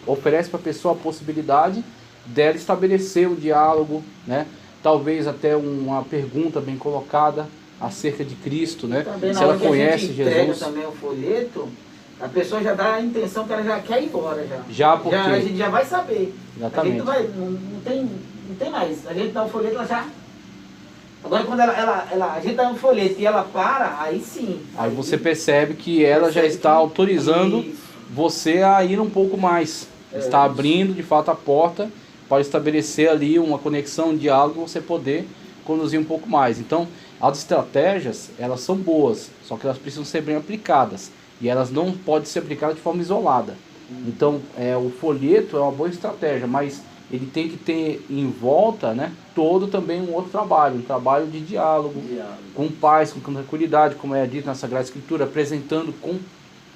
oferece para a pessoa a possibilidade dela estabelecer o diálogo, né? Talvez até uma pergunta bem colocada acerca de Cristo, né? Também, se ela conhece Jesus. Também o folheto, a pessoa já dá a intenção que ela já quer ir embora já. Já porque a gente já vai saber. Exatamente. A gente não tem mais. A gente dá o folheto, ela já. Agora quando a gente dá um folheto e ela para, aí sim. Aí você percebe que ela já está autorizando você a ir um pouco mais. Está abrindo de fato a porta para estabelecer ali uma conexão, um diálogo, você poder conduzir um pouco mais. Então, as estratégias, elas são boas, só que elas precisam ser bem aplicadas. E elas não podem ser aplicadas de forma isolada. Então, o folheto é uma boa estratégia, mas ele tem que ter em volta, né, todo também um outro trabalho, um trabalho de diálogo. Com paz, com tranquilidade, como é dito na Sagrada Escritura, apresentando com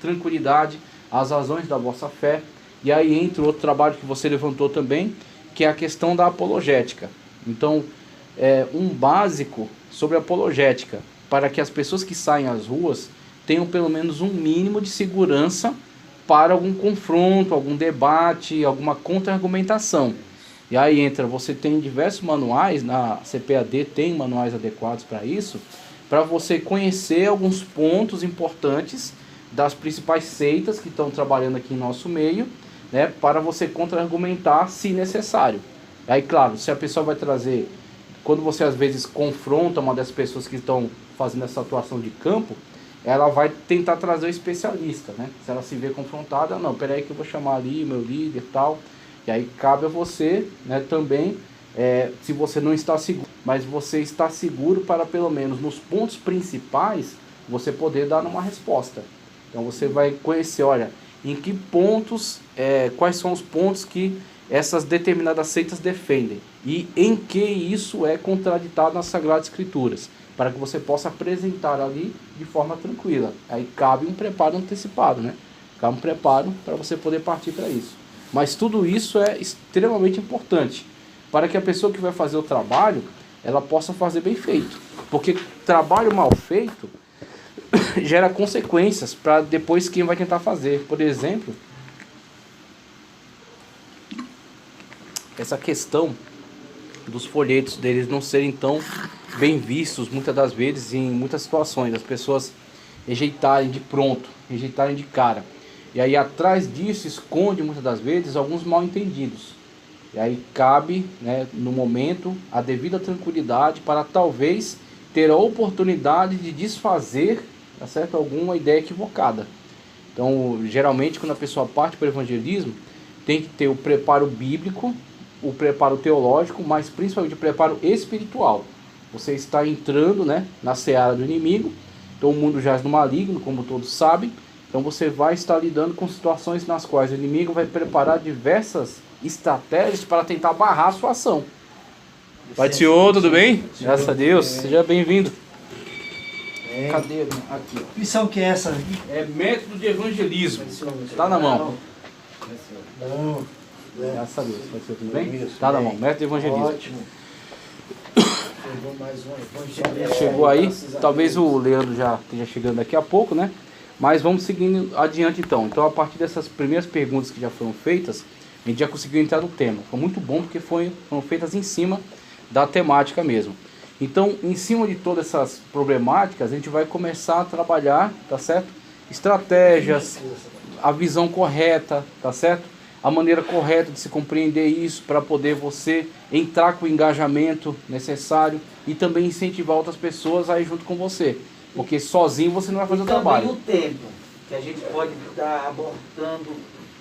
tranquilidade as razões da vossa fé. E aí entra outro trabalho que você levantou também, que é a questão da apologética. Então, um básico sobre apologética, para que as pessoas que saem às ruas tenham pelo menos um mínimo de segurança para algum confronto, algum debate, alguma contra-argumentação. E aí entra, você tem diversos manuais, na CPAD tem manuais adequados para isso, para você conhecer alguns pontos importantes das principais seitas que estão trabalhando aqui em nosso meio, né, para você contra-argumentar se necessário. Aí, claro, se a pessoa vai trazer, quando você às vezes confronta uma das pessoas que estão fazendo essa atuação de campo, ela vai tentar trazer o especialista, né? Se ela se vê confrontada, não, peraí que eu vou chamar ali meu líder e tal. E aí cabe a você, né, também, se você não está seguro, mas você está seguro para pelo menos nos pontos principais, você poder dar uma resposta. Então você vai conhecer, olha, em que pontos, quais são os pontos que essas determinadas seitas defendem e em que isso é contraditado nas Sagradas Escrituras, para que você possa apresentar ali de forma tranquila. Aí cabe um preparo antecipado, né? Cabe um preparo para você poder partir para isso. Mas tudo isso é extremamente importante para que a pessoa que vai fazer o trabalho, ela possa fazer bem feito. Porque trabalho mal feito gera consequências para depois quem vai tentar fazer. Por exemplo, essa questão dos folhetos deles não serem tão bem vistos muitas das vezes em muitas situações, as pessoas rejeitarem de pronto, rejeitarem de cara. E aí atrás disso esconde muitas das vezes alguns mal entendidos. E aí cabe, né, no momento a devida tranquilidade para talvez ter a oportunidade de desfazer, tá certo, alguma ideia equivocada. Então, geralmente quando a pessoa parte para o evangelismo, tem que ter o preparo bíblico, o preparo teológico, mas principalmente o preparo espiritual. Você está entrando, né, na seara do inimigo, então o mundo jaz no maligno, como todos sabem, então você vai estar lidando com situações nas quais o inimigo vai preparar diversas estratégias para tentar barrar a sua ação. Pai do Senhor, tudo bem? Graças a Deus, seja bem-vindo. Cadê? Aqui. Que missão que é essa aqui? É método de evangelismo. Está na mão. Bom. Graças a Deus. Vai ser tudo bem? Está na mão. Método de evangelismo. Ótimo. Chegou mais um evangelista. Chegou aí. Talvez o Leandro já esteja chegando daqui a pouco, né? Mas vamos seguindo adiante então. Então, a partir dessas primeiras perguntas que já foram feitas, a gente já conseguiu entrar no tema. Foi muito bom porque foram feitas em cima da temática mesmo. Então, em cima de todas essas problemáticas, a gente vai começar a trabalhar, tá certo? Estratégias, a visão correta, tá certo? A maneira correta de se compreender isso para poder você entrar com o engajamento necessário e também incentivar outras pessoas a ir junto com você. Porque sozinho você não vai fazer o trabalho. E também o tempo que a gente pode estar abordando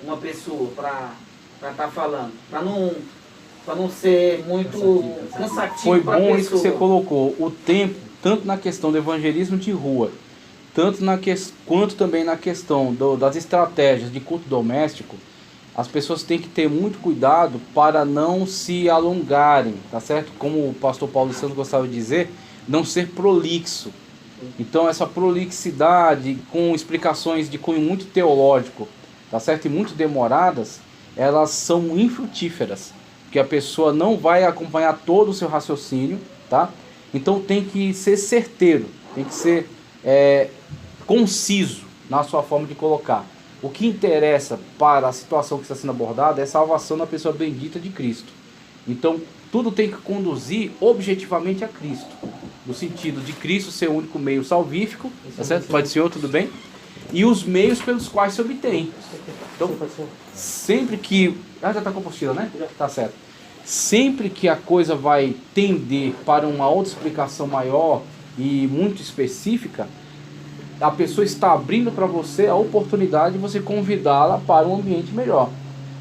uma pessoa para estar falando, para não ser muito cansativo. Foi bom isso que você colocou, o tempo, tanto na questão do evangelismo de rua, quanto também na questão das estratégias de culto doméstico. As pessoas têm que ter muito cuidado para não se alongarem, tá certo? Como o pastor Paulo Santos gostava de dizer, não ser prolixo. Então essa prolixidade com explicações de cunho muito teológico, tá certo? E muito demoradas, elas são infrutíferas, porque a pessoa não vai acompanhar todo o seu raciocínio, tá? Então tem que ser certeiro, tem que ser conciso na sua forma de colocar. O que interessa para a situação que está sendo abordada é a salvação da pessoa bendita de Cristo. Então, tudo tem que conduzir objetivamente a Cristo, no sentido de Cristo ser o único meio salvífico, tá certo? Pai do Senhor, tudo bem? E os meios pelos quais se obtém. Então, sempre que... já está com a apostila, né? Tá certo. Sempre que a coisa vai tender para uma outra explicação maior e muito específica, a pessoa está abrindo para você a oportunidade de você convidá-la para um ambiente melhor.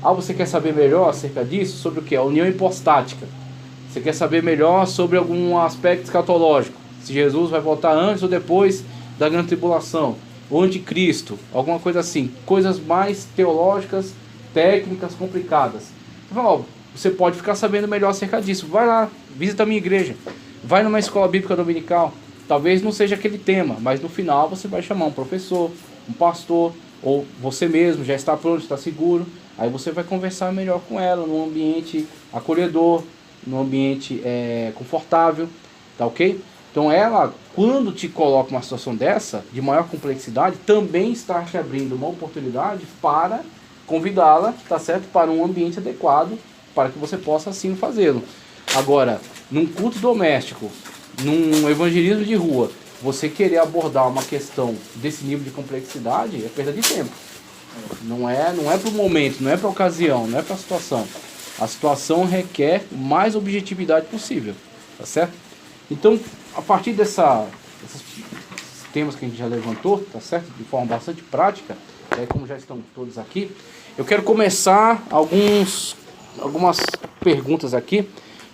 Ah, você quer saber melhor acerca disso? Sobre o que? A união hipostática. Você quer saber melhor sobre algum aspecto escatológico? Se Jesus vai voltar antes ou depois da grande tribulação? O anticristo? Alguma coisa assim. Coisas mais teológicas, técnicas, complicadas. Você pode ficar sabendo melhor acerca disso. Vai lá, visita a minha igreja. Vai numa escola bíblica dominical. Talvez não seja aquele tema, mas no final você vai chamar um professor, um pastor, ou você mesmo já está pronto, está seguro. Aí você vai conversar melhor com ela, num ambiente acolhedor, num ambiente confortável, tá ok? Então ela, quando te coloca uma situação dessa, de maior complexidade, também está te abrindo uma oportunidade para convidá-la, tá certo? Para um ambiente adequado, para que você possa assim fazê-lo. Agora, num culto doméstico, num evangelismo de rua, você querer abordar uma questão desse nível de complexidade é perda de tempo. Não é para o momento, não é para a ocasião, não é para a situação. A situação requer mais objetividade possível, tá certo? Então, a partir desses temas que a gente já levantou, tá certo? De forma bastante prática, como já estão todos aqui, eu quero começar algumas perguntas aqui,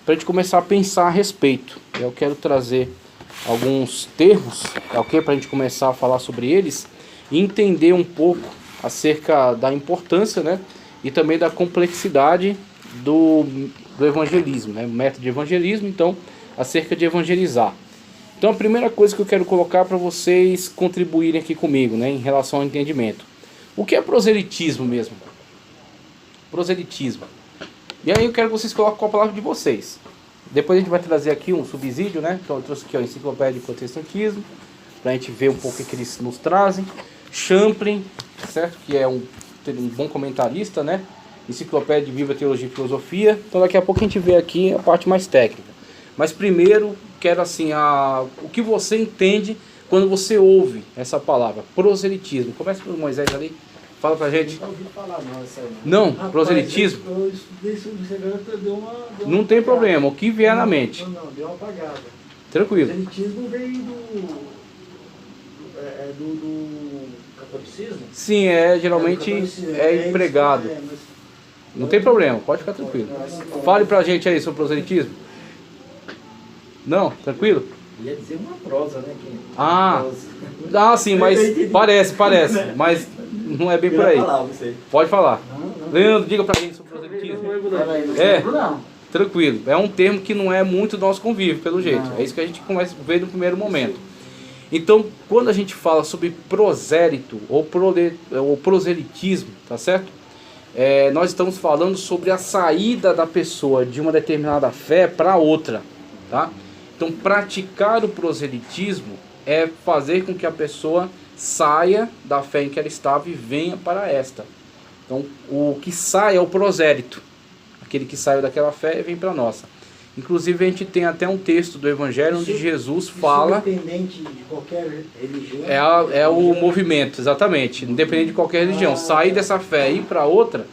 para a gente começar a pensar a respeito. Eu quero trazer alguns termos, ok? Para a gente começar a falar sobre eles e entender um pouco acerca da importância, né? E também da complexidade do evangelismo, né? O método de evangelismo, então, acerca de evangelizar. Então, a primeira coisa que eu quero colocar para vocês contribuírem aqui comigo, né? Em relação ao entendimento. O que é proselitismo mesmo? Proselitismo. E aí eu quero que vocês coloquem com a palavra de vocês. Depois a gente vai trazer aqui um subsídio, né? Então eu trouxe aqui a Enciclopédia de Protestantismo, para a gente ver um pouco o que eles nos trazem. Champlin, certo? Que é um bom comentarista, né? Enciclopédia de Bíblia, Teologia e Filosofia. Então daqui a pouco a gente vê aqui a parte mais técnica. Mas primeiro, quero assim, o que você entende quando você ouve essa palavra, proselitismo. Começa pelo Moisés ali. Fala pra gente. Não ouvi falar não, essa aí não. Não, Rapaz, proselitismo. Eu estudei sobre isso agora, deu uma Não tem problema, o que vier na mente. Não, deu uma apagada. Tranquilo. Proselitismo veio do catolicismo? Sim, geralmente é empregado. Não tem problema, pode ficar tranquilo. Fale pra gente aí sobre proselitismo. Não, tranquilo? Eu ia dizer uma prosa, né? Sim, mas parece, mas não é bem por aí. Pode falar. Leandro, diga pra gente sobre proselitismo. Não. Tranquilo. É um termo que não é muito do nosso convívio, pelo jeito. É isso que a gente começa a ver no primeiro momento. Então, quando a gente fala sobre prosélito ou proselitismo, tá certo? Nós estamos falando sobre a saída da pessoa de uma determinada fé para outra, tá? Então, praticar o proselitismo é fazer com que a pessoa saia da fé em que ela estava e venha para esta. Então, o que sai é o prosélito. Aquele que saiu daquela fé e vem para a nossa. Inclusive, a gente tem até um texto do Evangelho onde Jesus fala... Independente de qualquer religião. É o movimento, exatamente. Independente de qualquer religião. Sair dessa fé e ir para outra,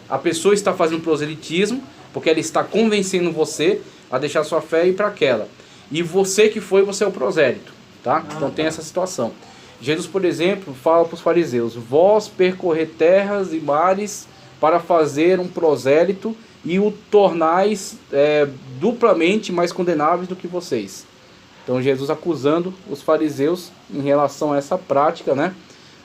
a pessoa está fazendo proselitismo, porque ela está convencendo você a deixar sua fé e ir para aquela. E você que foi, você é o prosélito. Tá? Então tem essa situação. Jesus, por exemplo, fala para os fariseus: vós percorrer terras e mares para fazer um prosélito e o tornais duplamente mais condenáveis do que vocês. Então Jesus acusando os fariseus em relação a essa prática, né?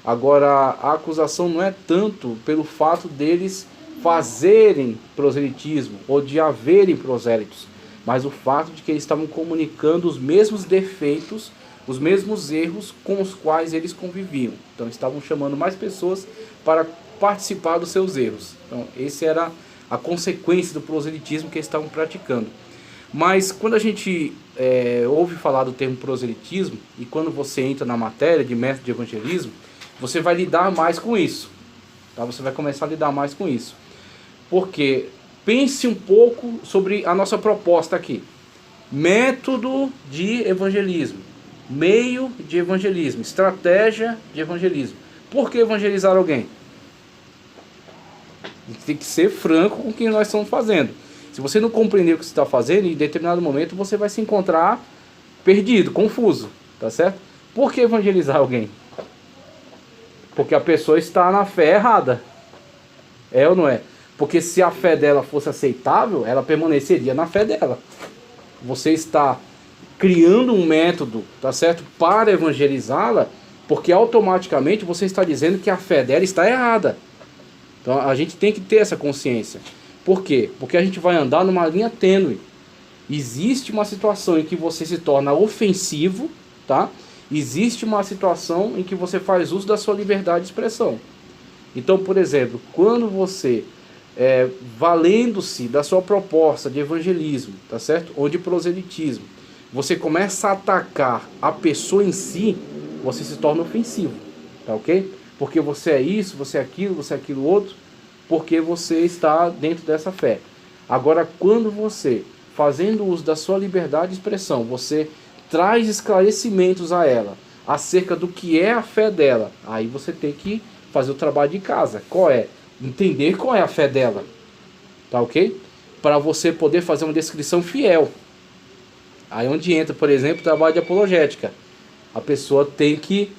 Agora, a acusação não é tanto pelo fato deles fazerem proselitismo ou de haverem prosélitos, mas o fato de que eles estavam comunicando os mesmos defeitos, os mesmos erros com os quais eles conviviam. Então estavam chamando mais pessoas para participar dos seus erros. Então essa era a consequência do proselitismo que eles estavam praticando. Mas quando a gente ouve falar do termo proselitismo, e quando você entra na matéria de método de evangelismo, você vai lidar mais com isso. Tá? Você vai começar a lidar mais com isso. Porque pense um pouco sobre a nossa proposta aqui. Método de evangelismo, meio de evangelismo, estratégia de evangelismo. Por que evangelizar alguém? Tem que ser franco com o que nós estamos fazendo. Se você não compreender o que você está fazendo, em determinado momento você vai se encontrar perdido, confuso, tá certo? Por que evangelizar alguém? Porque a pessoa está na fé errada. É ou não é? Porque se a fé dela fosse aceitável, ela permaneceria na fé dela. Você está criando um método, tá certo? Para evangelizá-la, porque automaticamente você está dizendo que a fé dela está errada. Então a gente tem que ter essa consciência. Por quê? Porque a gente vai andar numa linha tênue. Existe uma situação em que você se torna ofensivo, tá? Existe uma situação em que você faz uso da sua liberdade de expressão. Então, por exemplo, quando você, valendo-se da sua proposta de evangelismo, tá certo? Ou de proselitismo, você começa a atacar a pessoa em si, você se torna ofensivo, tá ok? Porque você é isso, você é aquilo outro, porque você está dentro dessa fé. Agora, quando você, fazendo uso da sua liberdade de expressão, você traz esclarecimentos a ela acerca do que é a fé dela, aí você tem que fazer o trabalho de casa. Qual é? Entender qual é a fé dela, tá ok? Para você poder fazer uma descrição fiel. Aí onde entra, por exemplo, o trabalho de apologética. A pessoa tem que,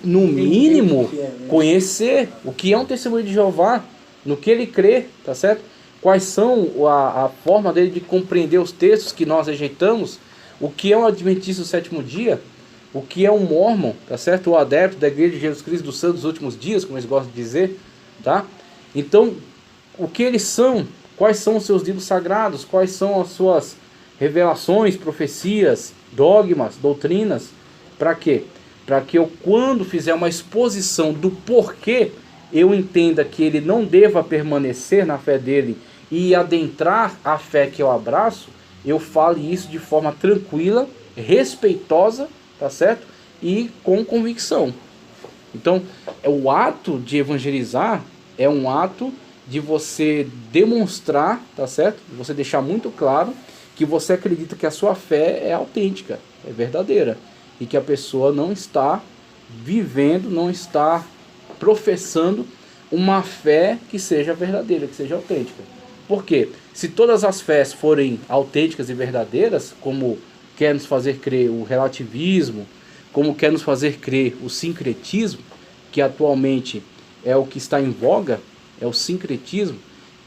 no mínimo, conhecer o que é um testemunho de Jeová, no que ele crê, tá certo? Quais são a forma dele de compreender os textos que nós rejeitamos, o que é um adventista do sétimo dia, o que é um mormon, tá certo? O adepto da Igreja de Jesus Cristo dos Santos dos Últimos Dias, como eles gostam de dizer, tá? Então, o que eles são, quais são os seus livros sagrados, quais são as suas revelações, profecias, dogmas, doutrinas, para quê? Para que eu, quando fizer uma exposição do porquê, eu entenda que ele não deva permanecer na fé dele e adentrar a fé que eu abraço, eu fale isso de forma tranquila, respeitosa, tá certo? E com convicção. Então, o ato de evangelizar é um ato de você demonstrar, tá certo? Você deixar muito claro que você acredita que a sua fé é autêntica, é verdadeira. E que a pessoa não está vivendo, não está professando uma fé que seja verdadeira, que seja autêntica. Por quê? Se todas as fés forem autênticas e verdadeiras, como quer nos fazer crer o relativismo, como quer nos fazer crer o sincretismo, que atualmente é o que está em voga, é o sincretismo,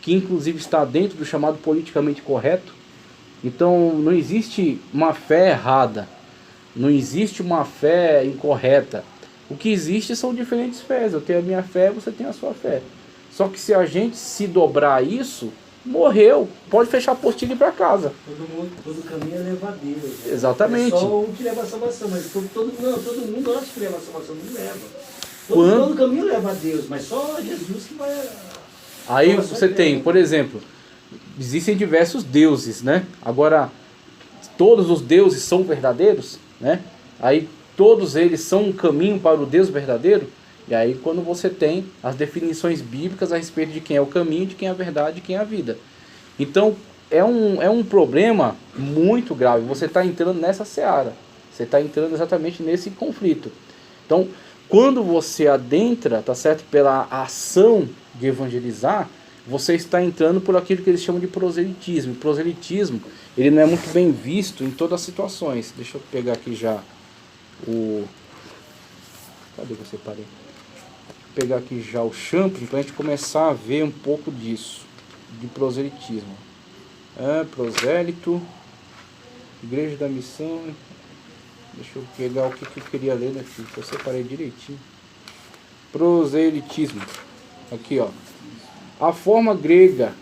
que inclusive está dentro do chamado politicamente correto. Então não existe uma fé errada, não existe uma fé incorreta. O que existe são diferentes fés. Eu tenho a minha fé, você tem a sua fé. Só que se a gente se dobrar a isso, morreu. Pode fechar a apostila e ir para casa. Todo caminho leva a Deus. Né? Exatamente. É só um que leva a salvação, mas todo mundo acha que leva a salvação, não leva. Todo caminho leva a Deus, mas só Jesus que vai... Aí você tem, por exemplo, existem diversos deuses, né? Agora, todos os deuses são verdadeiros, né? Aí todos eles são um caminho para o Deus verdadeiro. E aí quando você tem as definições bíblicas a respeito de quem é o caminho, de quem é a verdade, de quem é a vida. Então é um problema muito grave. Você está entrando nessa seara. Você está entrando exatamente nesse conflito. Então quando você adentra, tá certo, pela ação de evangelizar, você está entrando por aquilo que eles chamam de proselitismo. O proselitismo, ele não é muito bem visto em todas as situações. Deixa eu pegar aqui já o... Cadê que eu separei? Vou pegar aqui já o Champlin para a gente começar a ver um pouco disso, de proselitismo. Prosélito, Igreja da Missão. Deixa eu pegar o que eu queria ler, né, filho? Eu separei direitinho. Proselitismo. Aqui, ó. A forma grega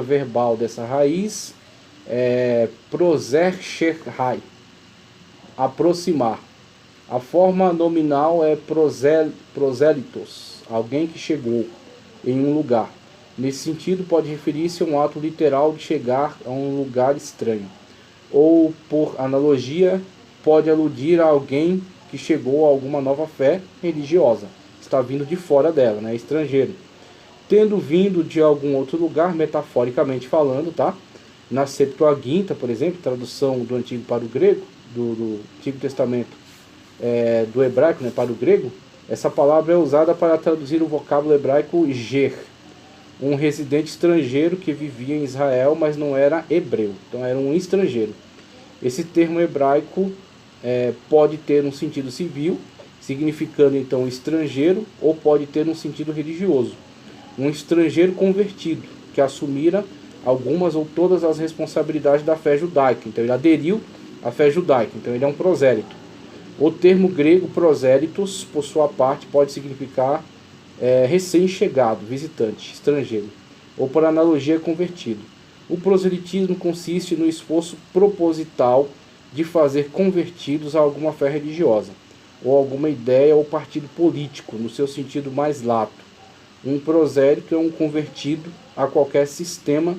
verbal dessa raiz é prosercherai, aproximar. A forma nominal é prosélitos, alguém que chegou em um lugar. Nesse sentido, pode referir-se a um ato literal de chegar a um lugar estranho. Ou, por analogia, pode aludir a alguém que chegou a alguma nova fé religiosa. Está vindo de fora dela, né? Estrangeiro. Tendo vindo de algum outro lugar, metaforicamente falando, tá? Na Septuaginta, por exemplo, tradução do Antigo para o Grego, do Antigo Testamento do hebraico, né, para o grego, essa palavra é usada para traduzir o vocábulo hebraico ger, um residente estrangeiro que vivia em Israel, mas não era hebreu, então era um estrangeiro. Esse termo hebraico pode ter um sentido civil, significando então estrangeiro, ou pode ter um sentido religioso. Um estrangeiro convertido, que assumira algumas ou todas as responsabilidades da fé judaica. Então ele aderiu à fé judaica, então ele é um prosélito. O termo grego prosélitos, por sua parte, pode significar recém-chegado, visitante, estrangeiro, ou por analogia convertido. O proselitismo consiste no esforço proposital de fazer convertidos a alguma fé religiosa, ou alguma ideia ou partido político, no seu sentido mais lato. Um prosélito é um convertido a qualquer sistema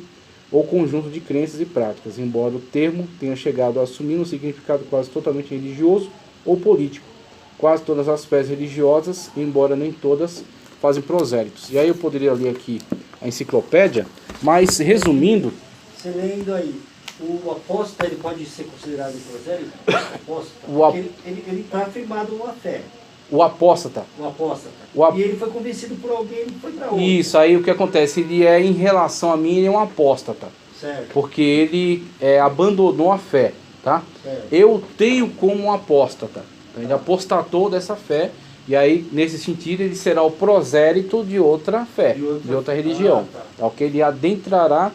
ou conjunto de crenças e práticas, embora o termo tenha chegado a assumir um significado quase totalmente religioso ou político. Quase todas as fés religiosas, embora nem todas, fazem prosélitos. E aí eu poderia ler aqui a enciclopédia, mas resumindo... Você lendo aí, o apóstata ele pode ser considerado prosélito? Apóstata? Ele está afirmado numa fé. O apóstata. O apóstata. E ele foi convencido por alguém e foi para outro. Isso, aí o que acontece? Ele em relação a mim, ele é um apóstata. Certo. Porque ele abandonou a fé, tá? Certo. Eu tenho como um apóstata. Então, ele apostatou dessa fé, e aí, nesse sentido, ele será o prosélito de outra fé, de outra religião. Tá. Ok? Ele adentrará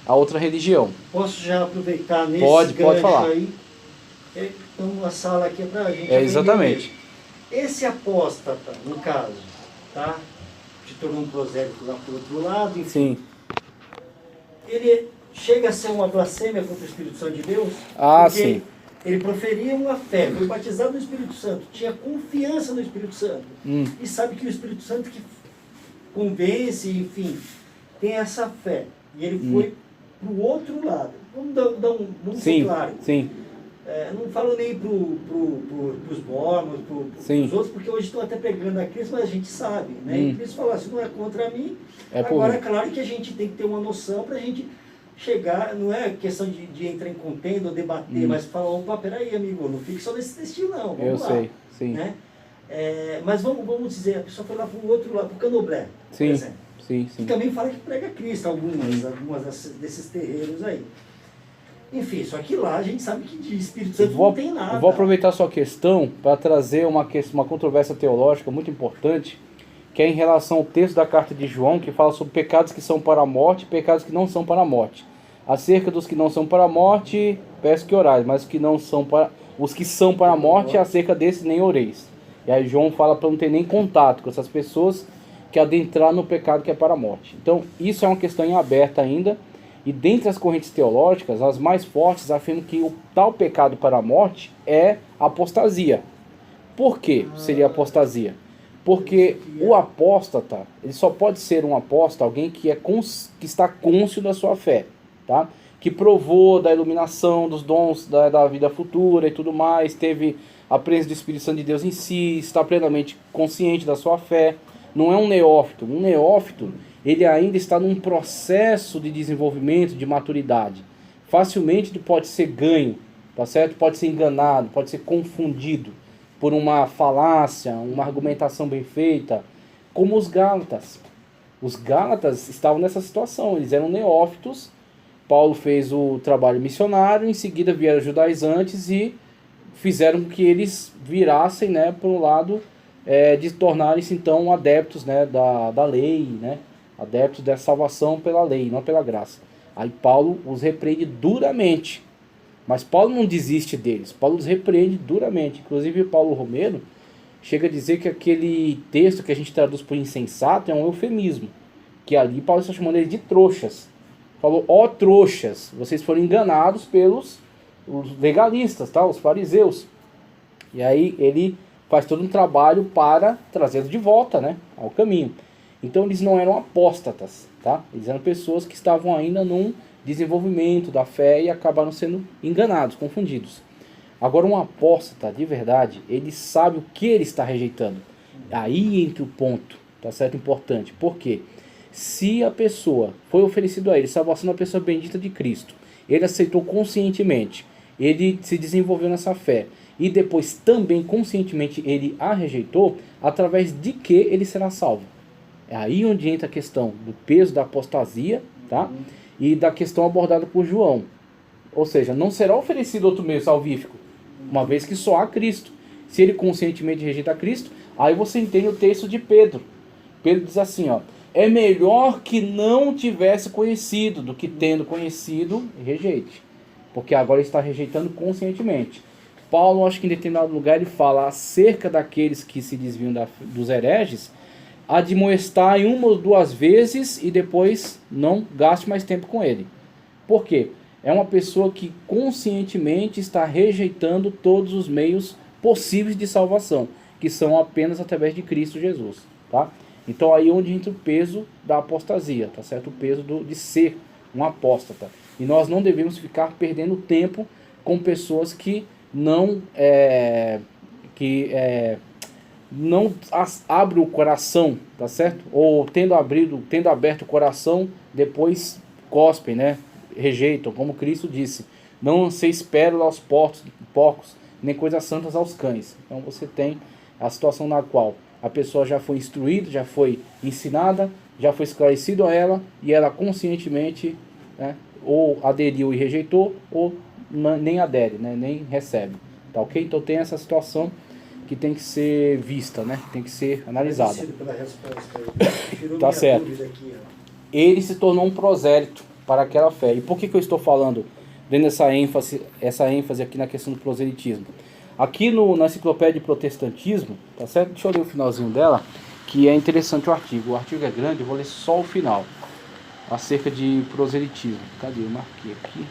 a outra religião. Posso já aproveitar nesse pode gancho falar. aí? Então, a sala aqui é para a gente. Exatamente. Esse apóstata, no caso, tá? Se tornou um prosélito lá por outro lado, enfim. Sim. Ele chega a ser uma blasfêmia contra o Espírito Santo de Deus? Ah, porque sim. ele proferia uma fé, foi batizado no Espírito Santo, tinha confiança no Espírito Santo. E sabe que o Espírito Santo que convence, enfim, tem essa fé. E ele foi para o outro lado. Vamos ser claro. Sim. Não falo nem para os mormons, para os outros, porque hoje estão até pregando a Cristo, mas a gente sabe, né? E Cristo falou assim, não é contra mim. Agora, é claro que a gente tem que ter uma noção para a gente chegar, não é questão de entrar em contenda ou debater, mas falar, opa, peraí, amigo, não fique só nesse textinho, não. Vamos lá, sei, sim. Né? Mas vamos dizer, a pessoa foi lá para o outro lado, para o Candomblé, por exemplo. Sim. E também fala que prega Cristo, algumas desses terreiros aí. Enfim, só que lá a gente sabe que de Espírito Santo não tem nada. Eu vou aproveitar a sua questão para trazer uma controvérsia teológica muito importante, que é em relação ao texto da carta de João, que fala sobre pecados que são para a morte e pecados que não são para a morte. Acerca dos que não são para a morte, peço que orais, mas os que são para a morte, acerca desses nem oreis. E aí João fala para não ter nem contato com essas pessoas que adentraram no pecado que é para a morte. Então, isso é uma questão em aberta ainda. E dentre as correntes teológicas, as mais fortes afirmam que o tal pecado para a morte é apostasia. Por que seria apostasia? Porque o apóstata, ele só pode ser um apóstata, alguém que está cônscio da sua fé, tá? Que provou da iluminação, dos dons da vida futura e tudo mais, teve a presença do Espírito Santo de Deus em si, está plenamente consciente da sua fé. Não é um neófito. Um neófito, ele ainda está num processo de desenvolvimento, de maturidade. Facilmente ele pode ser ganho, tá certo? Pode ser enganado, pode ser confundido por uma falácia, uma argumentação bem feita, como os Gálatas. Os Gálatas estavam nessa situação, eles eram neófitos. Paulo fez o trabalho missionário, em seguida vieram os judaizantes e fizeram com que eles virassem, né, para o lado de tornarem-se então adeptos, né, da lei, né, adeptos da salvação pela lei, não pela graça. Aí Paulo os repreende duramente, mas Paulo não desiste deles, Paulo os repreende duramente. Inclusive Paulo Romero chega a dizer que aquele texto que a gente traduz por insensato é um eufemismo, que ali Paulo está chamando eles de trouxas. Falou, ó trouxas, vocês foram enganados pelos legalistas, tá? Os fariseus. E aí ele faz todo um trabalho para trazê-los de volta, né, ao caminho. Então eles não eram apóstatas, tá? Eles eram pessoas que estavam ainda num desenvolvimento da fé e acabaram sendo enganados, confundidos. Agora, um apóstata de verdade, ele sabe o que ele está rejeitando. Aí entra o ponto, tá certo? Importante. Por quê? Se a pessoa foi oferecido a ele salvação da pessoa bendita de Cristo, ele aceitou conscientemente, ele se desenvolveu nessa fé, e depois também conscientemente ele a rejeitou, através de que ele será salvo? É aí onde entra a questão do peso da apostasia, tá? E da questão abordada por João. Ou seja, não será oferecido outro meio salvífico, uma vez que só há Cristo. Se ele conscientemente rejeita Cristo, aí você entende o texto de Pedro. Pedro diz assim, ó: é melhor que não tivesse conhecido do que tendo conhecido, rejeite. Porque agora ele está rejeitando conscientemente. Paulo, acho que em determinado lugar, ele fala acerca daqueles que se desviam dos hereges, admoestar em uma ou duas vezes e depois não gaste mais tempo com ele. Por quê? É uma pessoa que conscientemente está rejeitando todos os meios possíveis de salvação, que são apenas através de Cristo Jesus, tá? Então aí é onde entra o peso da apostasia, tá certo? O peso de ser um apóstata. E nós não devemos ficar perdendo tempo com pessoas que não abrem o coração, tá certo? Ou tendo aberto o coração, depois cospem, né? Rejeitam, como Cristo disse: não anseis pérola aos porcos, nem coisas santas aos cães. Então você tem a situação na qual a pessoa já foi instruída, já foi ensinada, já foi esclarecido a ela, e ela conscientemente, né, ou aderiu e rejeitou, ou nem adere, né, nem recebe. Tá ok? Então tem essa situação que tem que ser vista, né? Tem que ser analisada. Tá certo. Ele se tornou um prosélito para aquela fé. E por que eu estou falando, dando essa ênfase aqui na questão do proselitismo? Aqui na Enciclopédia de Protestantismo, tá certo? Deixa eu ler o finalzinho dela, que é interessante o artigo. O artigo é grande, eu vou ler só o final, acerca de proselitismo. Cadê? Eu marquei aqui.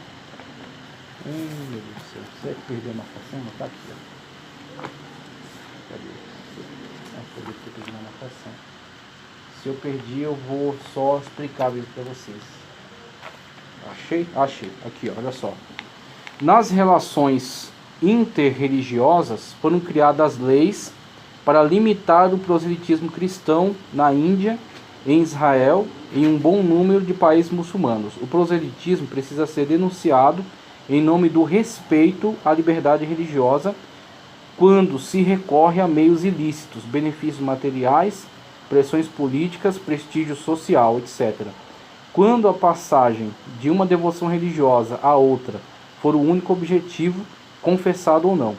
Meu Deus do céu, será que perdeu a marcação? Não tá aqui, ó. Cadê? Eu perdi a marcação. Se eu perdi, eu vou só explicar isso para vocês. Achei. Aqui, ó, olha só. Nas relações interreligiosas foram criadas leis para limitar o proselitismo cristão na Índia, em Israel e em um bom número de países muçulmanos. O proselitismo precisa ser denunciado em nome do respeito à liberdade religiosa, quando se recorre a meios ilícitos, benefícios materiais, pressões políticas, prestígio social, etc. Quando a passagem de uma devoção religiosa a outra for o único objetivo, confessado ou não,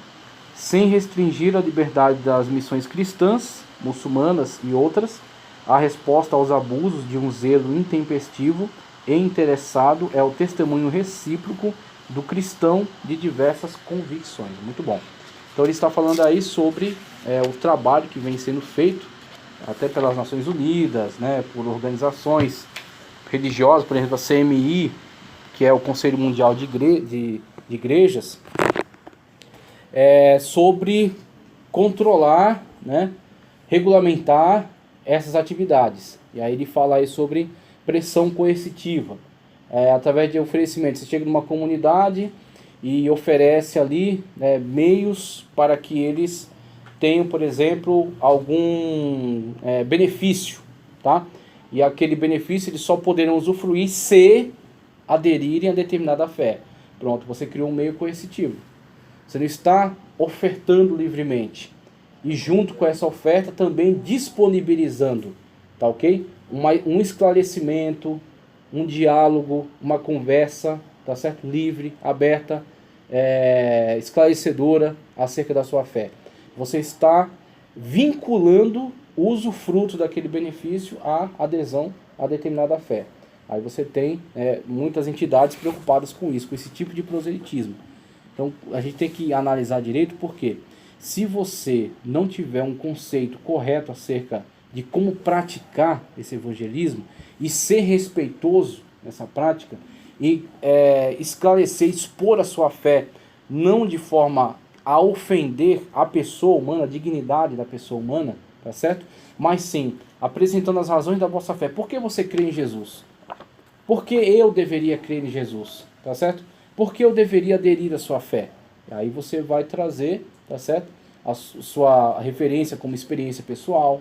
sem restringir a liberdade das missões cristãs, muçulmanas e outras, a resposta aos abusos de um zelo intempestivo e interessado é o testemunho recíproco do cristão de diversas convicções. Muito bom. Então ele está falando aí sobre o trabalho que vem sendo feito até pelas Nações Unidas, né, por organizações religiosas, por exemplo a CMI, que é o Conselho Mundial de Igrejas, sobre controlar, né, regulamentar essas atividades. E aí ele fala aí sobre pressão coercitiva, através de oferecimento. Você chega numa comunidade e oferece ali meios para que eles tenham, por exemplo, algum benefício, tá? E aquele benefício eles só poderão usufruir se aderirem a determinada fé. Pronto, você criou um meio coercitivo. Você não está ofertando livremente. E junto com essa oferta também disponibilizando, tá ok? Um esclarecimento, um diálogo, uma conversa, tá certo? Livre, aberta, esclarecedora acerca da sua fé. Você está vinculando o usufruto daquele benefício à adesão a determinada fé. Aí você tem muitas entidades preocupadas com isso, com esse tipo de proselitismo. Então a gente tem que analisar direito, porque se você não tiver um conceito correto acerca de como praticar esse evangelismo e ser respeitoso nessa prática e esclarecer, expor a sua fé, não de forma a ofender a pessoa humana, a dignidade da pessoa humana, tá certo? Mas sim, apresentando as razões da vossa fé. Por que você crê em Jesus? Por que eu deveria crer em Jesus? Tá certo? Por que eu deveria aderir à sua fé? Aí você vai trazer, tá certo? A sua referência como experiência pessoal.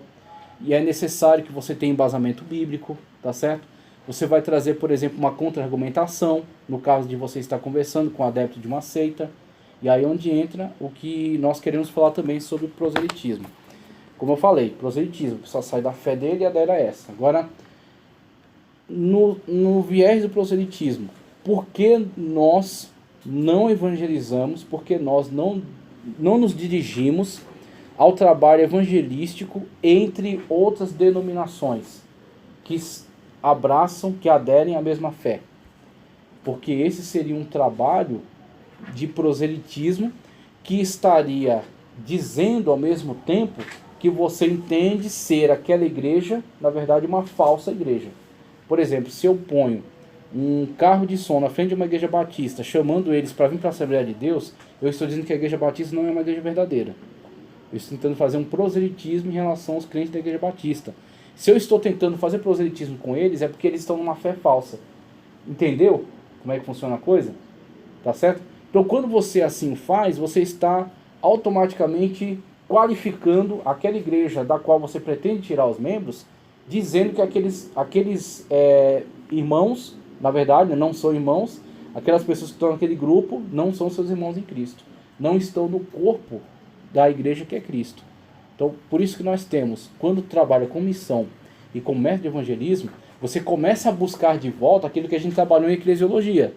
E é necessário que você tenha embasamento bíblico, tá certo? Você vai trazer, por exemplo, uma contra-argumentação, no caso de você estar conversando com um adepto de uma seita. E aí onde entra o que nós queremos falar também sobre o proselitismo. Como eu falei, proselitismo, o pessoal sai da fé dele e adere a essa. Agora, no viés do proselitismo, por que nós não evangelizamos, porque nós não nos dirigimos ao trabalho evangelístico entre outras denominações que abraçam, que aderem à mesma fé? Porque esse seria um trabalho de proselitismo que estaria dizendo ao mesmo tempo que você entende ser aquela igreja, na verdade, uma falsa igreja. Por exemplo, se eu ponho um carro de som na frente de uma igreja batista, chamando eles para vir para a Assembleia de Deus, eu estou dizendo que a igreja batista não é uma igreja verdadeira. Eu estou tentando fazer um proselitismo em relação aos crentes da igreja batista. Se eu estou tentando fazer proselitismo com eles, é porque eles estão numa fé falsa. Entendeu como é que funciona a coisa? Tá certo? Então, quando você assim faz, você está automaticamente qualificando aquela igreja da qual você pretende tirar os membros, dizendo que aqueles irmãos, na verdade, não são irmãos, aquelas pessoas que estão naquele grupo não são seus irmãos em Cristo. Não estão no corpo da igreja que é Cristo. Então, por isso que nós temos, quando trabalha com missão e com método de evangelismo, você começa a buscar de volta aquilo que a gente trabalhou em eclesiologia,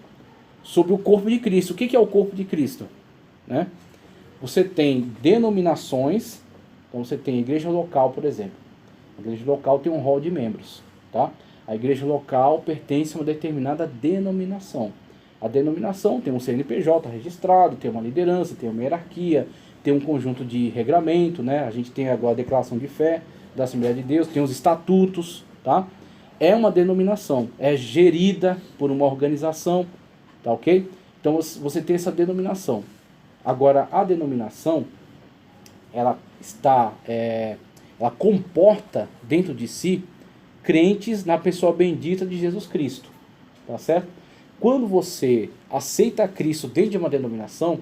sobre o corpo de Cristo. O que é o corpo de Cristo? Né? Você tem denominações, então você tem a igreja local, por exemplo. A igreja local tem um rol de membros. Tá? A igreja local pertence a uma determinada denominação. A denominação tem um CNPJ registrado, tem uma liderança, tem uma hierarquia, tem um conjunto de regramento, né? A gente tem agora a declaração de fé da Assembleia de Deus, tem os estatutos, tá? É uma denominação, é gerida por uma organização, tá ok? Então você tem essa denominação. Agora, a denominação, ela comporta dentro de si crentes na pessoa bendita de Jesus Cristo, tá certo? Quando você aceita Cristo dentro de uma denominação,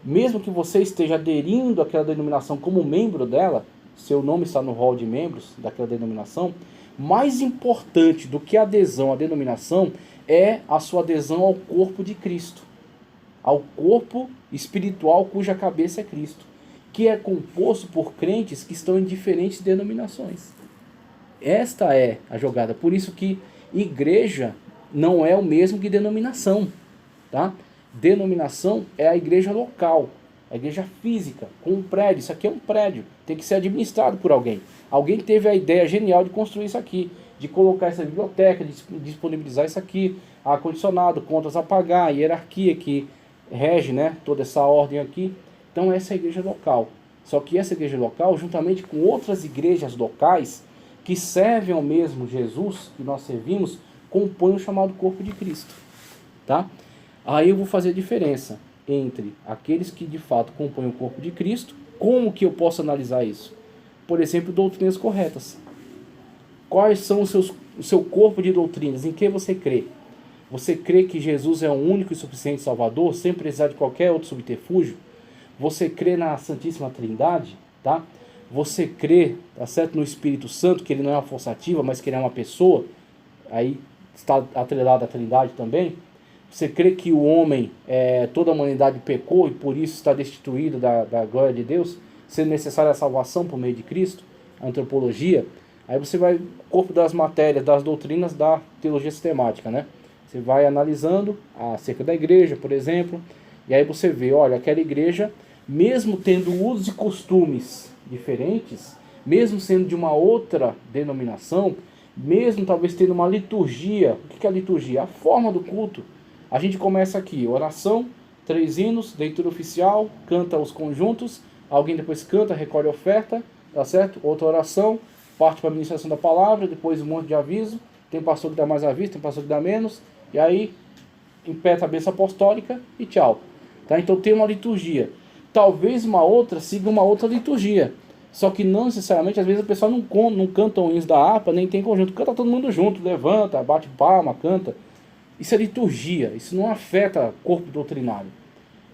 mesmo que você esteja aderindo àquela denominação como membro dela, seu nome está no rol de membros daquela denominação, mais importante do que a adesão à denominação é a sua adesão ao corpo de Cristo, ao corpo espiritual cuja cabeça é Cristo, que é composto por crentes que estão em diferentes denominações. Esta é a jogada. Por isso que igreja não é o mesmo que denominação, tá? Denominação é a igreja local, a igreja física, com um prédio. Isso aqui é um prédio, tem que ser administrado por alguém. Alguém teve a ideia genial de construir isso aqui, de colocar essa biblioteca, de disponibilizar isso aqui, ar-condicionado, contas a pagar, a hierarquia que rege, né, toda essa ordem aqui. Então essa é a igreja local. Só que essa igreja local, juntamente com outras igrejas locais, que servem ao mesmo Jesus que nós servimos, compõem o chamado corpo de Cristo, tá? Aí eu vou fazer a diferença entre aqueles que de fato compõem o corpo de Cristo. Como que eu posso analisar isso? Por exemplo, doutrinas corretas. Quais são o seu corpo de doutrinas? Em que você crê? Você crê que Jesus é o único e suficiente Salvador, sem precisar de qualquer outro subterfúgio? Você crê na Santíssima Trindade? Tá? Você crê, tá certo, no Espírito Santo, que ele não é uma força ativa, mas que ele é uma pessoa? Aí está atrelado à Trindade também. Você crê que o homem, toda a humanidade pecou e por isso está destituído da glória de Deus, sendo necessária a salvação por meio de Cristo, a antropologia? Aí você vai, corpo das matérias, das doutrinas da teologia sistemática, né? Você vai analisando acerca da igreja, por exemplo, e aí você vê, olha, aquela igreja, mesmo tendo usos e costumes diferentes, mesmo sendo de uma outra denominação, mesmo talvez tendo uma liturgia. O que é a liturgia? A forma do culto. A gente começa aqui, oração, 3 hinos, leitura oficial, canta os conjuntos, alguém depois canta, recolhe a oferta, tá certo? Outra oração, parte para a ministração da palavra, depois um monte de aviso, tem pastor que dá mais aviso, tem pastor que dá menos, e aí, em pé a bênção apostólica e tchau. Tá? Então tem uma liturgia. Talvez uma outra siga uma outra liturgia, só que não necessariamente, às vezes a pessoa não canta os hinos da harpa, nem tem conjunto, canta todo mundo junto, levanta, bate palma, canta. Isso é liturgia, isso não afeta corpo doutrinário.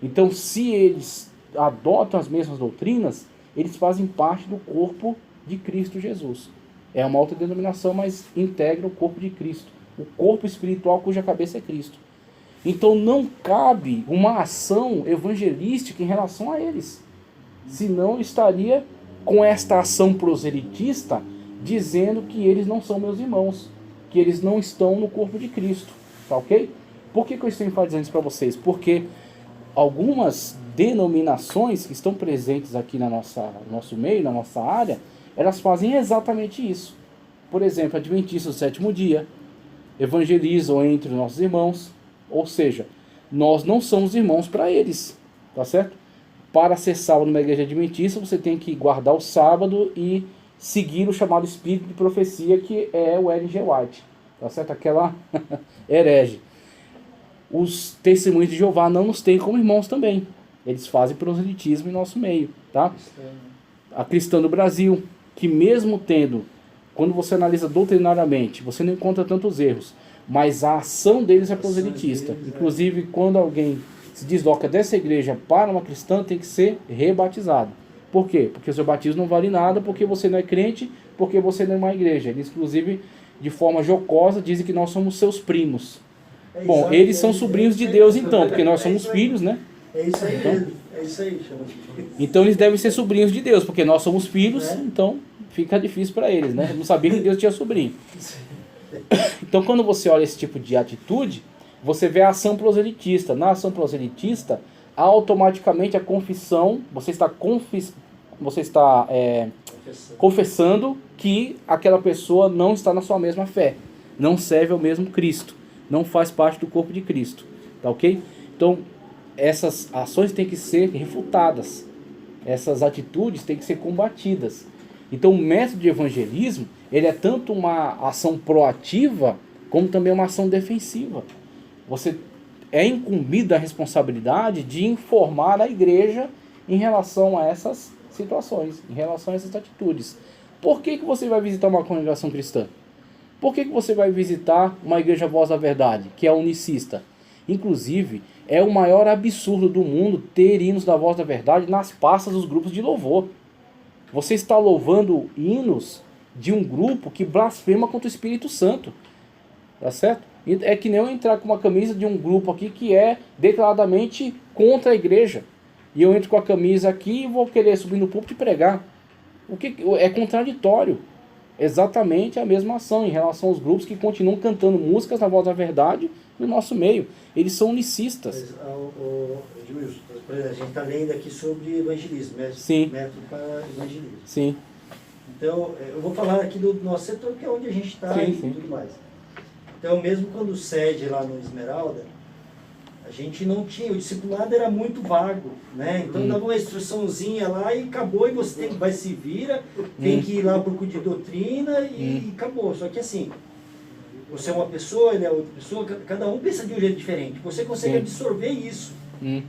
Então, se eles adotam as mesmas doutrinas, eles fazem parte do corpo de Cristo Jesus. É uma outra denominação, mas integra o corpo de Cristo. O corpo espiritual cuja cabeça é Cristo. Então não cabe uma ação evangelística em relação a eles. Senão estaria com esta ação proselitista dizendo que eles não são meus irmãos, que eles não estão no corpo de Cristo. Tá ok? Por que eu estou enfatizando isso para vocês? Porque algumas denominações que estão presentes aqui no nosso meio, na nossa área, elas fazem exatamente isso. Por exemplo, adventistas do sétimo dia, evangelizam entre os nossos irmãos, ou seja, nós não somos irmãos para eles, tá certo? Para ser salvo numa igreja adventista, você tem que guardar o sábado e seguir o chamado espírito de profecia, que é o Ellen G. White, tá certo? Aquela herege. Os testemunhos de Jeová não nos têm como irmãos também. Eles fazem proselitismo em nosso meio, tá? A Cristã do Brasil, que mesmo tendo, quando você analisa doutrinariamente, você não encontra tantos erros, mas a ação deles é proselitista. Inclusive, quando alguém se desloca dessa igreja para uma cristã, tem que ser rebatizado. Por quê? Porque o seu batismo não vale nada, porque você não é crente, porque você não é uma igreja. Eles, inclusive, de forma jocosa, dizem que nós somos seus primos. Bom, eles são sobrinhos de Deus então, porque nós somos filhos, né? É isso aí mesmo, é isso aí. Então eles devem ser sobrinhos de Deus, porque nós somos filhos, então fica difícil para eles, né? Não sabia que Deus tinha sobrinho. Então quando você olha esse tipo de atitude, você vê a ação proselitista. Na ação proselitista, automaticamente a confissão, você está confessando que aquela pessoa não está na sua mesma fé, não serve ao mesmo Cristo, não faz parte do corpo de Cristo, tá ok? Então essas ações têm que ser refutadas, essas atitudes têm que ser combatidas. Então o método de evangelismo, ele é tanto uma ação proativa, como também uma ação defensiva. Você é incumbido da responsabilidade de informar a igreja em relação a essas situações, em relação a essas atitudes. Por que você vai visitar uma congregação cristã? Por que você vai visitar uma igreja Voz da Verdade, que é unicista? Inclusive, é o maior absurdo do mundo ter hinos da Voz da Verdade nas pastas dos grupos de louvor. Você está louvando hinos de um grupo que blasfema contra o Espírito Santo. Tá certo? É que nem eu entrar com uma camisa de um grupo aqui que é declaradamente contra a igreja. E eu entro com a camisa aqui e vou querer subir no púlpito e pregar. O que é contraditório. Exatamente a mesma ação em relação aos grupos que continuam cantando músicas na Voz da Verdade no nosso meio. Eles são unicistas. Edmilson, a gente está lendo aqui sobre evangelismo, né? Sim. Método para evangelismo. Sim. Então, eu vou falar aqui do nosso setor, que é onde a gente está e tudo mais. Então, mesmo quando cede lá no Esmeralda, a gente não tinha, o discipulado era muito vago, né? Então dava uma instruçãozinha lá e acabou, e você vai se vira, tem que ir lá pro curso de doutrina e acabou. Só que assim, você é uma pessoa, ele é outra pessoa, cada um pensa de um jeito diferente. Você consegue absorver isso.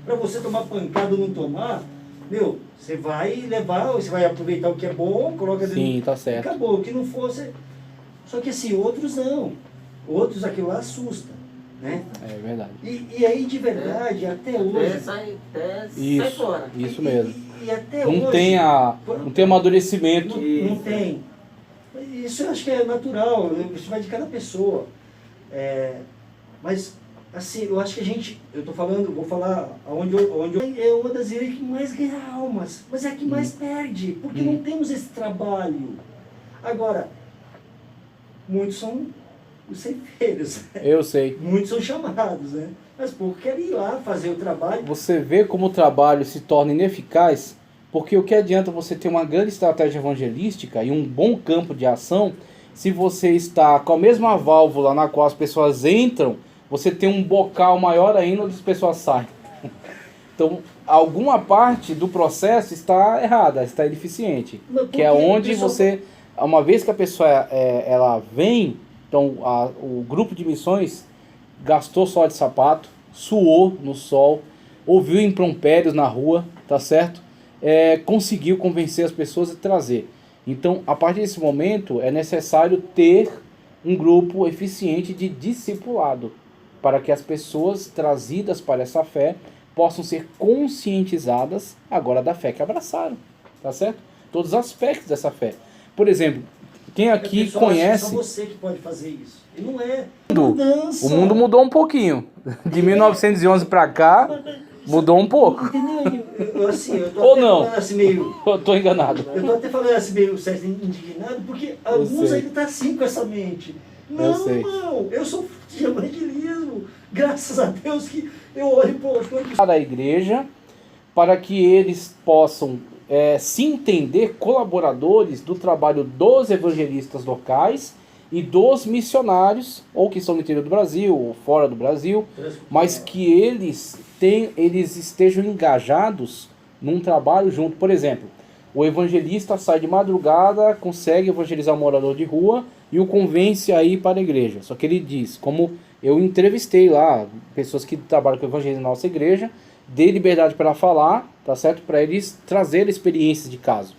Para você tomar pancada ou não tomar, meu, você vai levar, você vai aproveitar o que é bom, coloca dentro. Sim, tá certo. Acabou, o que não for, você... Só que assim, outros não. Outros aquilo lá assusta. Né? É verdade. E aí, de verdade, até hoje... Sai fora. Isso mesmo. E até não hoje... Não tem amadurecimento. Não tem. Isso eu acho que é natural, isso vai de cada pessoa. Mas, assim, eu acho que a gente... Eu tô falando, vou falar onde é uma das igrejas que mais ganha almas, mas é a que mais perde, porque não temos esse trabalho. Agora, muitos são... os ceifeiros. Eu sei. Muitos são chamados, né? Mas pouco querem ir lá fazer o trabalho. Você vê como o trabalho se torna ineficaz, porque o que adianta você ter uma grande estratégia evangelística e um bom campo de ação, se você está com a mesma válvula na qual as pessoas entram, você tem um bocal maior ainda onde as pessoas saem. Então, alguma parte do processo está errada, está ineficiente. Que é onde você, uma vez que a pessoa ela vem... Então, o grupo de missões gastou sol de sapato, suou no sol, ouviu imprompérios na rua, tá certo? Conseguiu convencer as pessoas a trazer. Então, a partir desse momento, é necessário ter um grupo eficiente de discipulado, para que as pessoas trazidas para essa fé possam ser conscientizadas agora da fé que abraçaram, tá certo? Todos os aspectos dessa fé. Por exemplo, quem aqui conhece... Só você que pode fazer isso. E não é mudança. O mundo mudou um pouquinho. De 1911 para cá, mudou um pouco. Entendeu? Eu tô ou até não? Assim, meio... Eu tô enganado. Eu tô até falando assim meio certo, indignado, porque alguns ainda tá assim com essa mente. Não, irmão, eu sou de evangelismo. Graças a Deus que eu olho para a igreja, para que eles possam se entender colaboradores do trabalho dos evangelistas locais e dos missionários, ou que estão no interior do Brasil, ou fora do Brasil, mas que eles estejam engajados num trabalho junto. Por exemplo, o evangelista sai de madrugada, consegue evangelizar um morador de rua e o convence a ir para a igreja. Só que ele diz, como eu entrevistei lá pessoas que trabalham com o evangelismo na nossa igreja, dei liberdade para ela falar, tá certo? Para eles trazerem experiências de caso.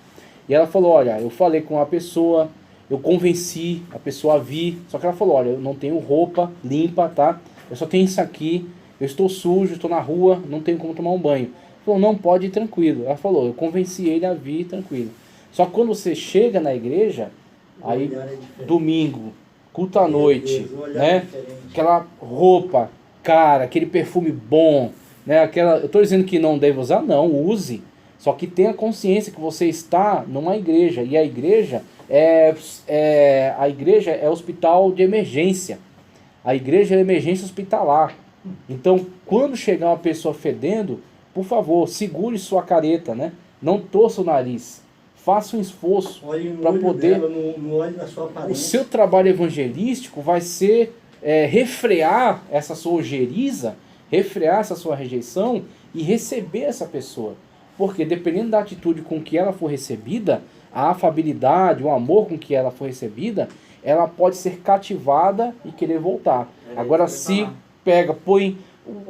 E ela falou, olha, eu falei com a pessoa, eu convenci a pessoa a vir, só que ela falou, olha, eu não tenho roupa limpa, tá? Eu só tenho isso aqui, eu estou sujo, estou na rua, não tenho como tomar um banho. Ela falou, não, pode ir tranquilo. Ela falou, eu convenci ele a vir tranquilo. Só que quando você chega na igreja, aí domingo, culto à noite, né? Aquela roupa cara, aquele perfume bom, né? Eu estou dizendo que não deve usar, não, use. Só que tenha consciência que você está numa igreja, e a igreja é hospital de emergência. A igreja é emergência hospitalar. Então, quando chegar uma pessoa fedendo, por favor, segure sua careta, né? Não torça o nariz. Faça um esforço para poder... Não olhe na sua aparência. O seu trabalho evangelístico vai ser refrear essa sua ojeriza, refrear essa sua rejeição e receber essa pessoa. Porque dependendo da atitude com que ela for recebida, a afabilidade, o amor com que ela for recebida, ela pode ser cativada e querer voltar. Agora, se põe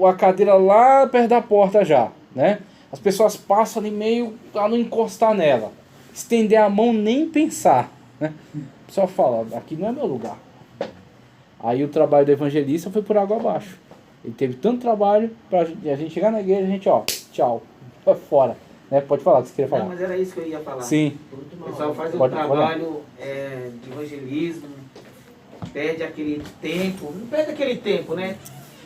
a cadeira lá perto da porta já, né? As pessoas passam ali meio a não encostar nela. Estender a mão, nem pensar, né? O pessoal fala, aqui não é meu lugar. Aí o trabalho do evangelista foi por água abaixo. Ele teve tanto trabalho para a gente chegar na igreja, a gente, ó, tchau, vai fora. Né? Pode falar o que você queria falar. Não, mas era isso que eu ia falar. Sim. O pessoal faz um trabalho de evangelismo, perde aquele tempo, não perde aquele tempo, né?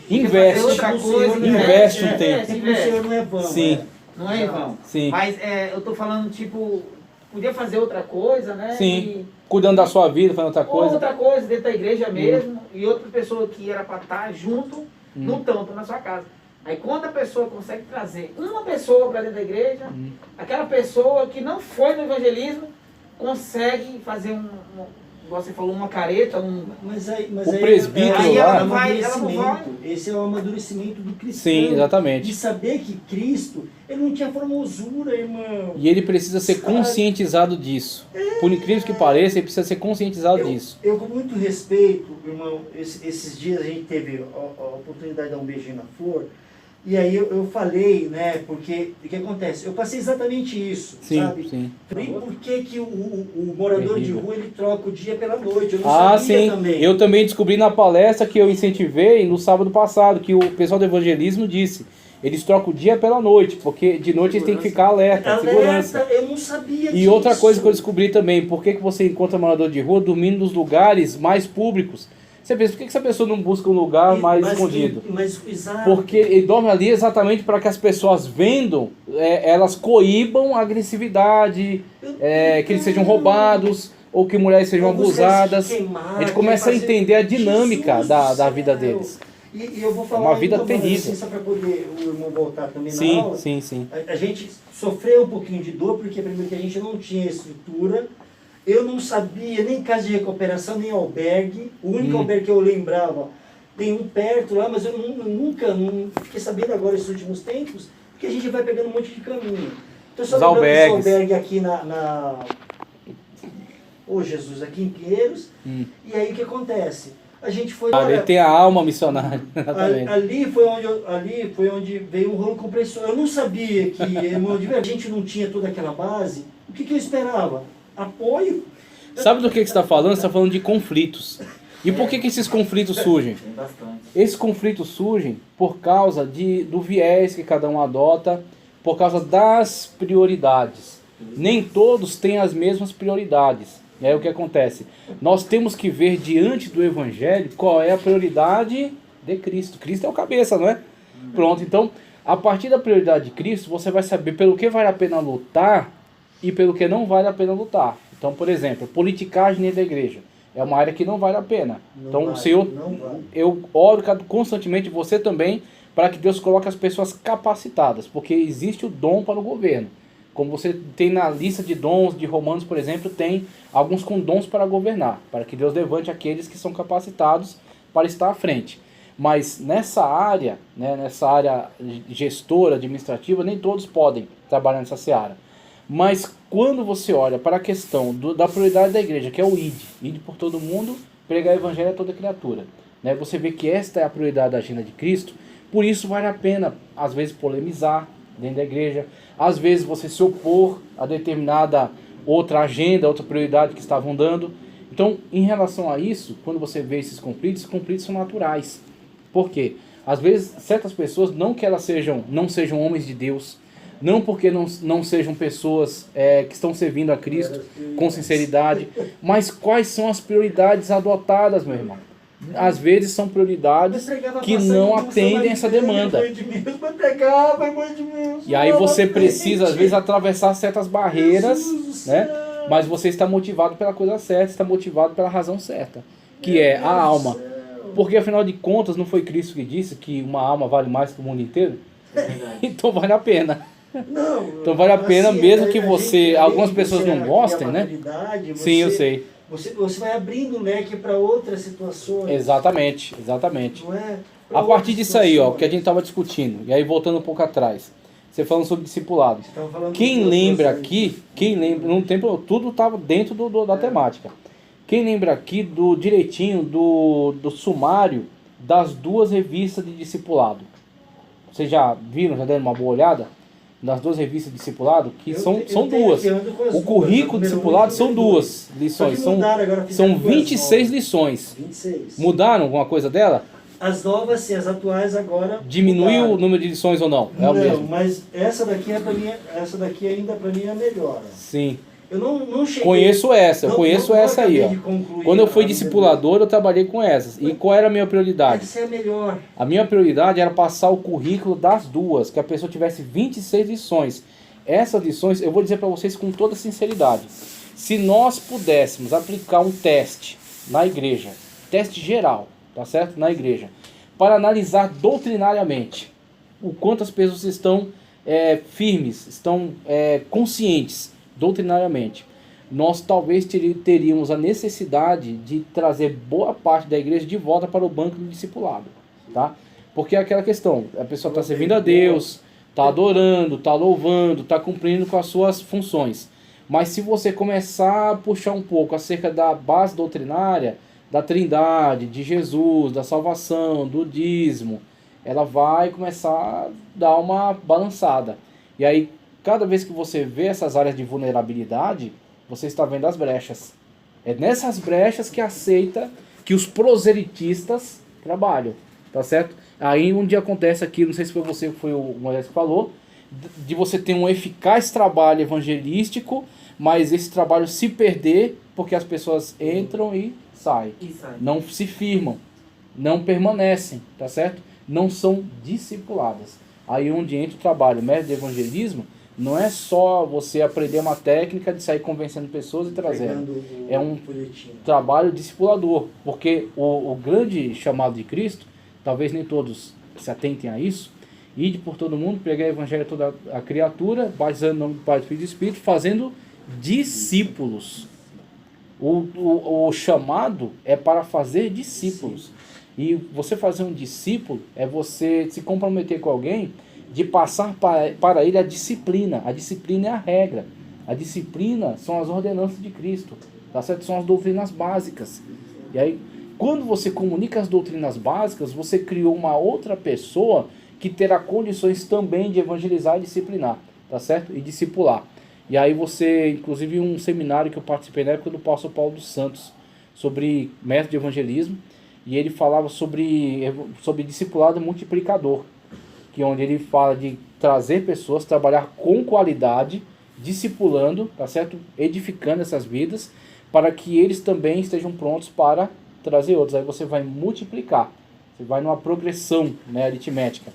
Investe, outra coisa, investe um tempo. O Senhor não é vão. Sim. Não é vão. Sim. Mas eu tô falando, tipo, podia fazer outra coisa, né? Sim. Cuidando da sua vida, fazendo outra coisa. Outra coisa, dentro da igreja mesmo, e outra pessoa que era para estar junto, não estão na sua casa. Aí quando a pessoa consegue trazer uma pessoa para dentro da igreja, aquela pessoa que não foi no evangelismo, consegue fazer igual você falou, uma careta, Mas o presbítero lá... ela não vai. Esse é o amadurecimento do cristão. Sim, exatamente. De saber que Cristo, ele não tinha formosura, irmão. E ele precisa ser conscientizado disso. Por incrível que pareça, ele precisa ser conscientizado disso. Eu com muito respeito, irmão, esses dias a gente teve a oportunidade de dar um beijinho na flor. E aí eu falei, né, porque o que acontece? Eu passei exatamente isso, sabe? Sim. E por que o morador de rua, ele troca o dia pela noite? Eu não sabia também. Eu também descobri na palestra que eu incentivei no sábado passado, que o pessoal do evangelismo disse, eles trocam o dia pela noite, porque de noite eles têm que ficar alerta, segurança. Eu não sabia disso. E outra coisa que eu descobri também, por que você encontra morador de rua dormindo nos lugares mais públicos? Você pensa, por que essa pessoa não busca um lugar mais escondido? Exato. Porque ele dorme ali exatamente para que as pessoas vendo, elas coíbam a agressividade, que eles sejam roubados, ou que mulheres sejam abusadas. A gente começa a entender a dinâmica da vida deles. E eu vou falar uma vida terrível. Só para poder o irmão voltar também na aula. Sim. A gente sofreu um pouquinho de dor, porque primeiro que a gente não tinha estrutura. Eu não sabia nem casa de recuperação, nem albergue. O único albergue que eu lembrava, tem um perto lá, mas eu nunca fiquei sabendo agora nesses últimos tempos, porque a gente vai pegando um monte de caminho. Então, só lembrando desse albergue aqui Jesus, aqui em Pinheiros. E aí o que acontece? A gente foi... Ele tem a alma missionária. Ali foi onde veio um rolo compressor. Eu não sabia que, irmão, a gente não tinha toda aquela base. O que eu esperava? Apoio. Sabe do que você está falando? Você está falando de conflitos. E por que esses conflitos surgem? Tem bastante. Esses conflitos surgem por causa do viés que cada um adota, por causa das prioridades. Nem todos têm as mesmas prioridades. E aí o que acontece? Nós temos que ver diante do Evangelho qual é a prioridade de Cristo. Cristo é o cabeça, não é? Pronto, então, a partir da prioridade de Cristo, você vai saber pelo que vale a pena lutar e pelo que não vale a pena lutar. Então, por exemplo, politicagem dentro da igreja é uma área que não vale a pena. Então, o Senhor, eu oro constantemente, você também, para que Deus coloque as pessoas capacitadas, porque existe o dom para o governo. Como você tem na lista de dons de Romanos, por exemplo, tem alguns com dons para governar, para que Deus levante aqueles que são capacitados para estar à frente. Mas nessa área, né, nessa área gestora, administrativa, nem todos podem trabalhar nessa seara. Mas quando você olha para a questão da prioridade da igreja, que é o ide por todo mundo, pregar o evangelho a toda criatura, né, você vê que esta é a prioridade da agenda de Cristo. Por isso vale a pena, às vezes, polemizar dentro da igreja, às vezes você se opor a determinada outra agenda, outra prioridade que estavam dando. Então, em relação a isso, quando você vê esses conflitos são naturais. Por quê? Às vezes, certas pessoas, não que elas não sejam homens de Deus, não porque não sejam pessoas que estão servindo a Cristo com sinceridade, mas quais são as prioridades adotadas, meu irmão? Às vezes são prioridades que não atendem essa demanda. E aí você precisa, às vezes, atravessar certas barreiras, né? Mas você está motivado pela coisa certa, está motivado pela razão certa, que é a alma. Porque, afinal de contas, não foi Cristo que disse que uma alma vale mais que o mundo inteiro? Então vale a pena. Então vale a pena, mesmo que você... Algumas pessoas não gostem, né? Sim, eu sei. Você vai abrindo o leque para outras situações. Exatamente. Não é a partir disso aí, ó, que a gente estava discutindo, e aí voltando um pouco atrás, você falando sobre discipulado. Quem lembra aqui, no tempo, tudo estava dentro da temática. Quem lembra aqui direitinho do sumário das 2 revistas de discipulado? Vocês já viram, já deram uma boa olhada? Das 2 revistas de discipulado, que são 2. O currículo de discipulado são 2 lições. São 26 lições. 26. Mudaram alguma coisa dela? As novas, sim, as atuais agora. Diminuiu o número de lições ou não? Não, mas essa daqui ainda para mim é a melhor. Sim. Eu não cheguei. Conheço essa aí, ó. Quando eu fui discipulador, eu trabalhei com essas. E qual era a minha prioridade? Essa é a melhor. A minha prioridade era passar o currículo das 2, que a pessoa tivesse 26 lições. Essas lições, eu vou dizer para vocês com toda sinceridade. Se nós pudéssemos aplicar um teste na igreja, teste geral, tá certo? Na igreja, para analisar doutrinariamente o quanto as pessoas estão firmes, estão conscientes doutrinariamente, nós talvez teríamos a necessidade de trazer boa parte da igreja de volta para o banco do discipulado, tá? Porque é aquela questão, a pessoa está servindo a Deus, está adorando, está louvando, está cumprindo com as suas funções. Mas se você começar a puxar um pouco acerca da base doutrinária, da trindade, de Jesus, da salvação, do dízimo, ela vai começar a dar uma balançada. E aí, cada vez que você vê essas áreas de vulnerabilidade, você está vendo as brechas. É nessas brechas que aceita que os proselitistas trabalham, tá certo? Aí onde acontece aqui, não sei se foi você que foi o Moisés que falou, de você ter um eficaz trabalho evangelístico, mas esse trabalho se perder porque as pessoas entram e saem. Não se firmam, não permanecem, tá certo? Não são discipuladas. Aí onde entra o trabalho, o método de evangelismo, não é só você aprender uma técnica de sair convencendo pessoas e trazendo. É um trabalho discipulador, porque o grande chamado de Cristo, talvez nem todos se atentem a isso, ide por todo mundo, pregar o evangelho a toda a criatura, batizando o nome do Pai, do Filho e do Espírito, fazendo discípulos. O chamado é para fazer discípulos. E você fazer um discípulo é você se comprometer com alguém de passar para ele a disciplina. A disciplina é a regra. A disciplina são as ordenanças de Cristo, tá certo? São as doutrinas básicas. E aí, quando você comunica as doutrinas básicas, você criou uma outra pessoa que terá condições também de evangelizar e disciplinar, tá certo? E discipular. E aí você, inclusive um seminário que eu participei na época do apóstolo Paulo dos Santos, sobre método de evangelismo, e ele falava sobre discipulado multiplicador, que é onde ele fala de trazer pessoas, trabalhar com qualidade, discipulando, tá certo? Edificando essas vidas, para que eles também estejam prontos para trazer outros. Aí você vai multiplicar, você vai numa progressão, né, aritmética.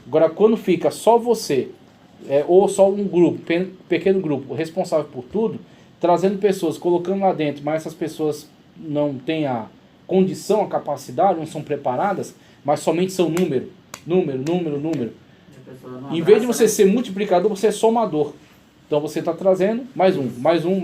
Agora, quando fica só você, ou só um grupo, pequeno grupo, responsável por tudo, trazendo pessoas, colocando lá dentro, mas essas pessoas não têm a condição, a capacidade, não são preparadas, mas somente são número. Em vez de você ser multiplicador, você é somador. Então você está trazendo mais um,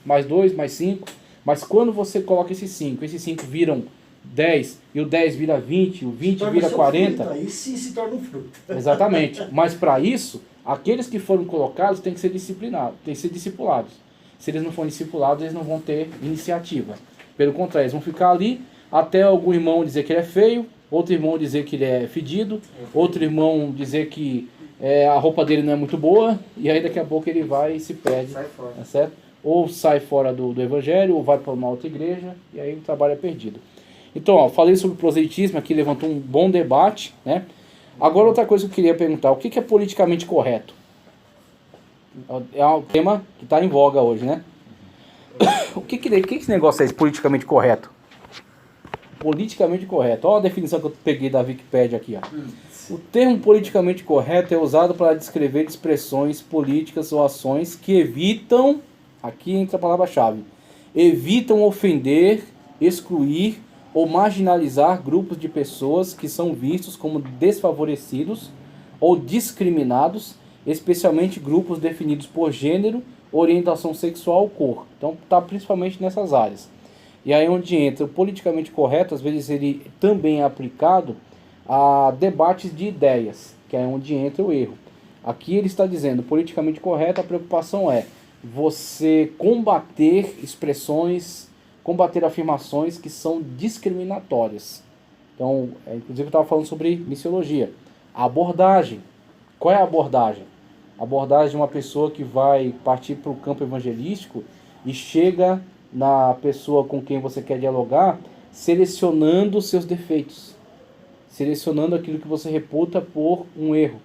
mais dois, mais 5. Mas quando você coloca esses 5 viram 10, e o 10 vira 20, o 20 vira 40. Fruto, aí sim se torna um fruto. Exatamente. Mas para isso, aqueles que foram colocados têm que ser disciplinados, têm que ser discipulados. Se eles não forem discipulados, eles não vão ter iniciativa. Pelo contrário, eles vão ficar ali até algum irmão dizer que ele é feio, outro irmão dizer que ele é fedido, outro irmão dizer que a roupa dele não é muito boa, e aí daqui a pouco ele vai e se perde. Sai fora. Tá certo? Ou sai fora do evangelho, ou vai para uma outra igreja, e aí o trabalho é perdido. Então, ó, falei sobre proselitismo aqui, levantou um bom debate, né? Agora, outra coisa que eu queria perguntar, o que é politicamente correto? É um tema que está em voga hoje, né? O que esse negócio é esse, politicamente correto? Politicamente correto. Olha a definição que eu peguei da Wikipédia aqui, ó. O termo politicamente correto é usado para descrever expressões políticas ou ações que evitam, aqui entra a palavra-chave, evitam ofender, excluir ou marginalizar grupos de pessoas que são vistos como desfavorecidos ou discriminados, especialmente grupos definidos por gênero, orientação sexual ou cor. Então está principalmente nessas áreas. E aí onde entra o politicamente correto, às vezes ele também é aplicado a debates de ideias, que é onde entra o erro. Aqui ele está dizendo, politicamente correto, a preocupação é você combater expressões, combater afirmações que são discriminatórias. Então, inclusive eu estava falando sobre missiologia. A abordagem. Qual é a abordagem? A abordagem de uma pessoa que vai partir para o campo evangelístico e chega na pessoa com quem você quer dialogar, selecionando seus defeitos, selecionando aquilo que você reputa por um erro.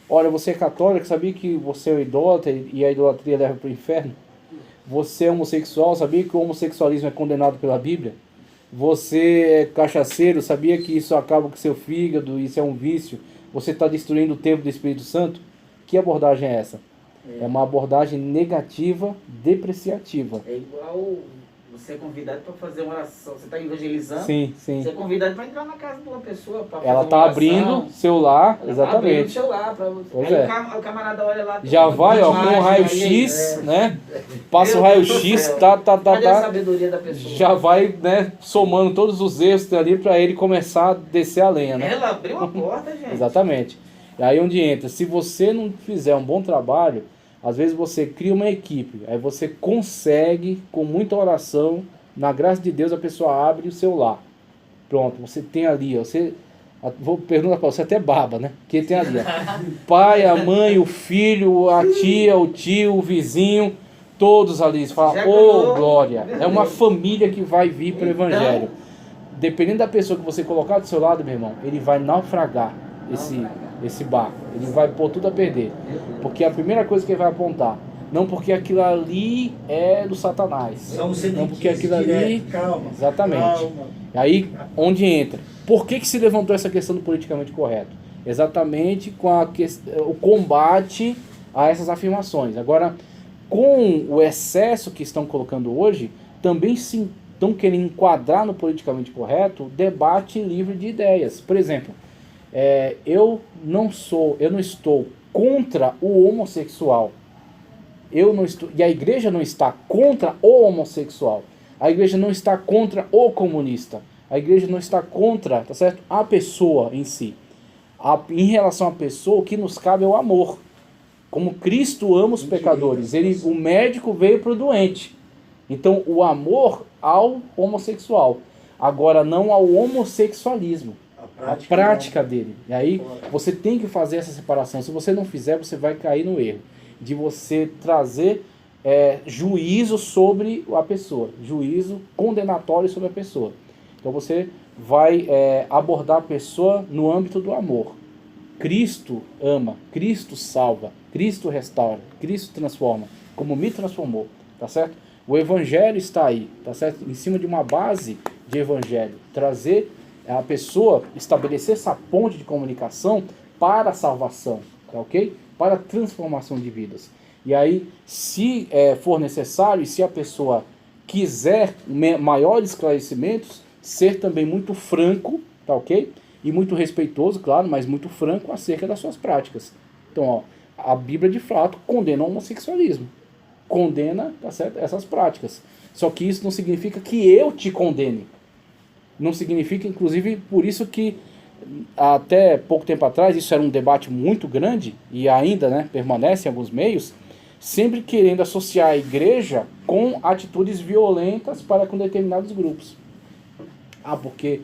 Olha, você é católico, sabia que você é um idólatra e a idolatria leva para o inferno? Você é homossexual, sabia que o homossexualismo é condenado pela Bíblia? Você é cachaceiro, sabia que isso acaba com seu fígado, isso é um vício? Você está destruindo o templo do Espírito Santo? Que abordagem é essa? É uma abordagem negativa, depreciativa. É igual você é convidado para fazer uma oração. Você está evangelizando. Sim, sim. Você é convidado para entrar na casa de uma pessoa para fazer ela está abrindo seu lar, exatamente. Abrindo seu lar para você. Pois aí é. O camarada olha lá. Já vai, ó, com o raio-x, né? Passa o raio-x, Cadê a sabedoria da pessoa? Já vai, né, somando todos os erros ali para ele começar a descer a lenha, né? Ela abriu a porta, gente. Exatamente. E aí onde entra, se você não fizer um bom trabalho, às vezes você cria uma equipe, aí você consegue, com muita oração, na graça de Deus, a pessoa abre o seu lar. Pronto, você tem ali, ó, vou perguntar para você, até baba, né? Que tem ali, ó, pai, a mãe, o filho, a tia, o tio, o vizinho, todos ali. Você fala, ô glória, é uma família que vai vir para o Evangelho. Dependendo da pessoa que você colocar do seu lado, meu irmão, ele vai naufragar esse barco, ele vai pôr tudo a perder, porque é a primeira coisa que ele vai apontar, não porque aquilo ali é do Satanás, não porque aquilo ali, calma, exatamente, calma. Aí onde entra, por que se levantou essa questão do politicamente correto? Exatamente com o combate a essas afirmações. Agora, com o excesso que estão colocando hoje, também se estão querendo enquadrar no politicamente correto debate livre de ideias. Por exemplo, eu não estou contra o homossexual. E a igreja não está contra o homossexual. A igreja não está contra o comunista. A igreja não está contra, tá certo? A pessoa em si. Em relação à pessoa, o que nos cabe é o amor. Como Cristo ama os pecadores. O médico veio para o doente. Então, o amor ao homossexual. Agora, não ao homossexualismo. A prática dele. E aí você tem que fazer essa separação. Se você não fizer, você vai cair no erro de você trazer juízo sobre a pessoa, juízo condenatório sobre a pessoa. Então você vai abordar a pessoa no âmbito do amor. Cristo ama, Cristo salva, Cristo restaura, Cristo transforma, como me transformou, tá certo? O evangelho está aí, tá certo? Em cima de uma base de evangelho, trazer a pessoa, estabelecer essa ponte de comunicação para a salvação, tá ok? Para a transformação de vidas. E aí, se for necessário, e se a pessoa quiser maiores esclarecimentos, ser também muito franco, tá ok? E muito respeitoso, claro, mas muito franco acerca das suas práticas. Então, ó, a Bíblia de fato condena o homossexualismo. Condena, tá certo, essas práticas. Só que isso não significa que eu te condene. Não significa, inclusive, por isso que até pouco tempo atrás, isso era um debate muito grande, e ainda, né, permanece em alguns meios, sempre querendo associar a igreja com atitudes violentas para com determinados grupos. Porque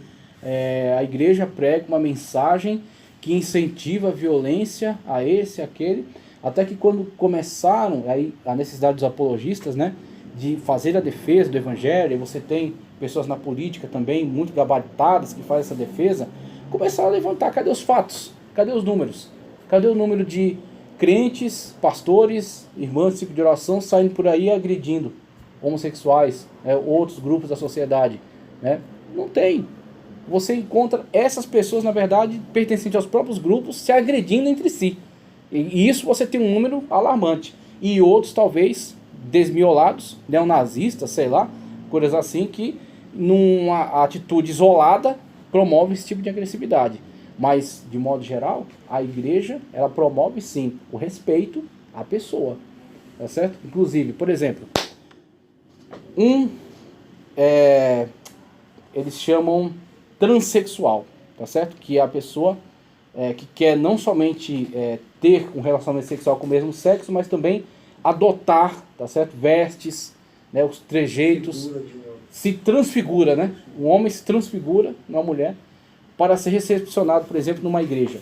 a igreja prega uma mensagem que incentiva a violência a esse, aquele, até que quando começaram aí a necessidade dos apologistas, né, de fazer a defesa do evangelho, e você tem pessoas na política também muito gabaritadas que fazem essa defesa, começaram a levantar, cadê os fatos? Cadê os números? Cadê o número de crentes, pastores, irmãs de ciclo de oração saindo por aí agredindo homossexuais, outros grupos da sociedade, né? Não tem. Você encontra essas pessoas, na verdade, pertencentes aos próprios grupos, se agredindo entre si. E isso você tem um número alarmante. E outros, talvez, desmiolados, neonazistas, sei lá, coisas assim, que numa atitude isolada promove esse tipo de agressividade. Mas, de modo geral, a igreja, ela promove, sim, o respeito à pessoa. Tá certo? Inclusive, por exemplo, eles chamam transexual, tá certo? Que é a pessoa que quer não somente ter um relacionamento sexual com o mesmo sexo, mas também adotar, tá certo? Vestes, né, os trejeitos, se transfigura, né? Um homem se transfigura numa mulher para ser recepcionado, por exemplo, numa igreja.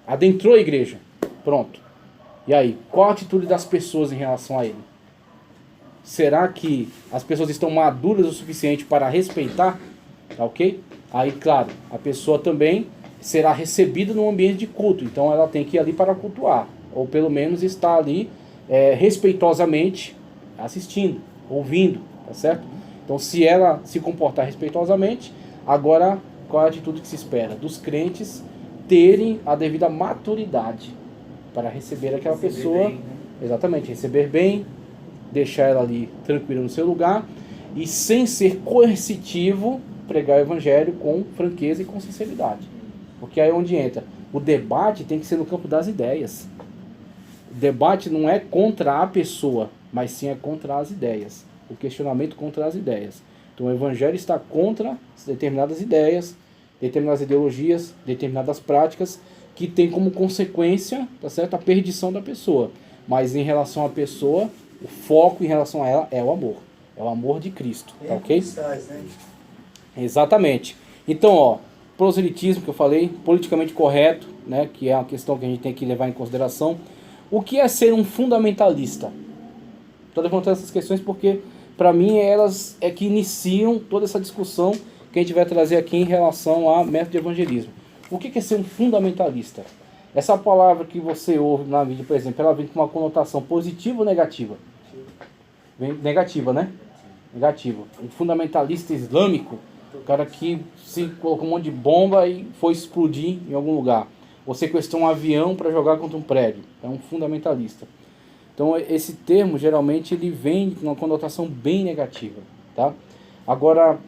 Adentrou a igreja, pronto. E aí, qual a atitude das pessoas em relação a ele? Será que as pessoas estão maduras o suficiente para respeitar? Tá ok? Aí, claro, a pessoa também será recebida num ambiente de culto. Então ela tem que ir ali para cultuar. Ou pelo menos estar ali respeitosamente assistindo, ouvindo, tá certo? Então se ela se comportar respeitosamente, agora qual é a atitude que se espera? Dos crentes terem a devida maturidade para receber aquela pessoa. Bem, né? Exatamente, receber bem, deixar ela ali tranquila no seu lugar e sem ser coercitivo, pregar o evangelho com franqueza e com sinceridade. Porque aí é onde entra. O debate tem que ser no campo das ideias. O debate não é contra a pessoa, mas sim é contra as ideias. O questionamento contra as ideias. Então o evangelho está contra determinadas ideias, determinadas ideologias, determinadas práticas que tem como consequência, tá certo, a perdição da pessoa. Mas em relação à pessoa, o foco em relação a ela é o amor. É o amor de Cristo, tá ok? Né? Exatamente. Então, ó, proselitismo que eu falei, politicamente correto, né, que é uma questão que a gente tem que levar em consideração. O que é ser um fundamentalista? Estou levantando essas questões porque, para mim, elas é que iniciam toda essa discussão que a gente vai trazer aqui em relação a método de evangelismo. O que é ser um fundamentalista? Essa palavra que você ouve na mídia, por exemplo, ela vem com uma conotação positiva ou negativa? Vem negativa, né? Negativa. Um fundamentalista islâmico, o cara que se colocou um monte de bomba e foi explodir em algum lugar. Ou sequestrou um avião para jogar contra um prédio. É um fundamentalista. Então esse termo, geralmente, ele vem com uma conotação bem negativa. Tá? Agora,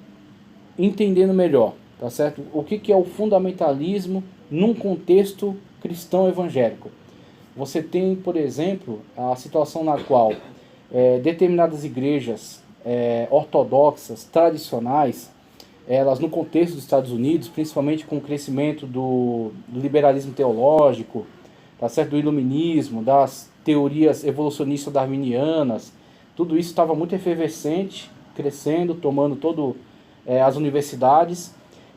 entendendo melhor, tá certo? O que é o fundamentalismo num contexto cristão evangélico? Você tem, por exemplo, a situação na qual determinadas igrejas ortodoxas, tradicionais, elas no contexto dos Estados Unidos, principalmente com o crescimento do liberalismo teológico, tá certo? Do iluminismo, das teorias evolucionistas darwinianas, tudo isso estava muito efervescente, crescendo, tomando todo as universidades,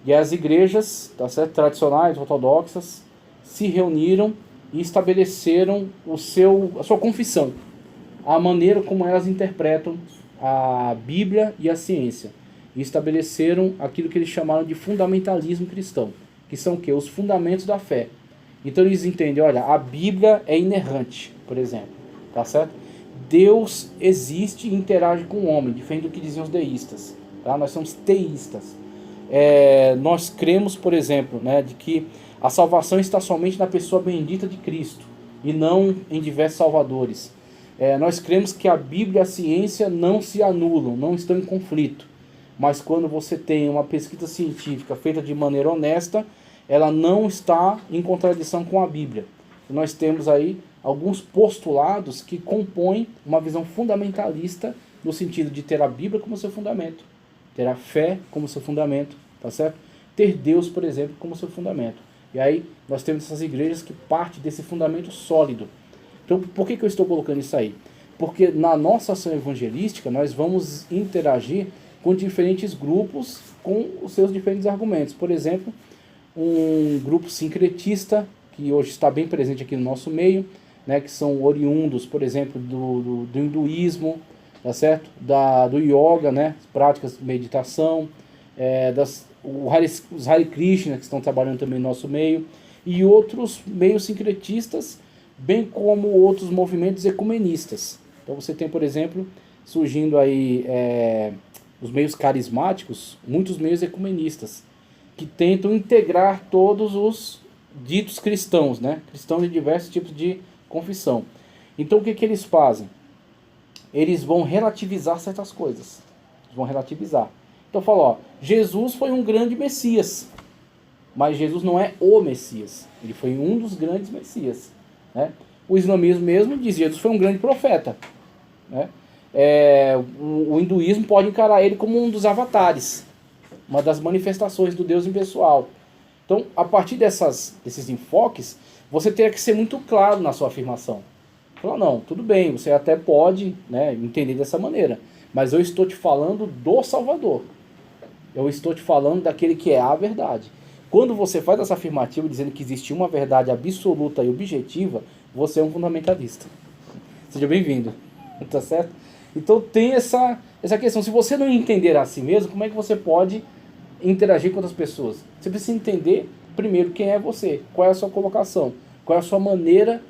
e as igrejas, tá certo? Tradicionais, ortodoxas, se reuniram e estabeleceram a sua confissão. a maneira como elas interpretam a Bíblia e a ciência. E estabeleceram aquilo que eles chamaram de fundamentalismo cristão, que são o quê? Os fundamentos da fé. Então eles entendem, olha, a Bíblia é inerrante, por exemplo, tá certo? Deus existe e interage com o homem, diferente do que diziam os deístas, tá? Nós somos teístas. Nós cremos, por exemplo, né, de que a salvação está somente na pessoa bendita de Cristo e não em diversos salvadores. Nós cremos que a Bíblia e a ciência não se anulam, não estão em conflito. Mas quando você tem uma pesquisa científica feita de maneira honesta, ela não está em contradição com a Bíblia. Nós temos aí alguns postulados que compõem uma visão fundamentalista no sentido de ter a Bíblia como seu fundamento, ter a fé como seu fundamento, tá certo? Ter Deus, por exemplo, como seu fundamento. E aí nós temos essas igrejas que partem desse fundamento sólido. Então, por que eu estou colocando isso aí? Porque na nossa ação evangelística nós vamos interagir com diferentes grupos com os seus diferentes argumentos. Por exemplo, um grupo sincretista, que hoje está bem presente aqui no nosso meio, né, que são oriundos, por exemplo, do hinduísmo, tá certo? Do yoga, né, práticas de meditação, os Hare Krishna, que estão trabalhando também no nosso meio, e outros meios sincretistas, bem como outros movimentos ecumenistas. Então você tem, por exemplo, surgindo aí os meios carismáticos, muitos meios ecumenistas, que tentam integrar todos os ditos cristãos, né? Cristãos de diversos tipos de confissão. Então o que eles fazem? Eles vão relativizar certas coisas. Eles vão relativizar. Então fala, ó, Jesus foi um grande Messias, mas Jesus não é o Messias. Ele foi um dos grandes Messias, né? O islamismo mesmo diz que Jesus foi um grande profeta, né? O hinduísmo pode encarar ele como um dos avatares, uma das manifestações do Deus impessoal. Então, a partir desses enfoques, você teria que ser muito claro na sua afirmação. Falar, não, tudo bem, você até pode, né, entender dessa maneira, mas eu estou te falando do Salvador. Eu estou te falando daquele que é a verdade. Quando você faz essa afirmativa dizendo que existe uma verdade absoluta e objetiva, você é um fundamentalista. Seja bem-vindo. Tá certo? Então tem essa questão. Se você não entender a si mesmo, como é que você pode interagir com outras pessoas? Você precisa entender, primeiro, quem é você, qual é a sua colocação, qual é a sua maneira,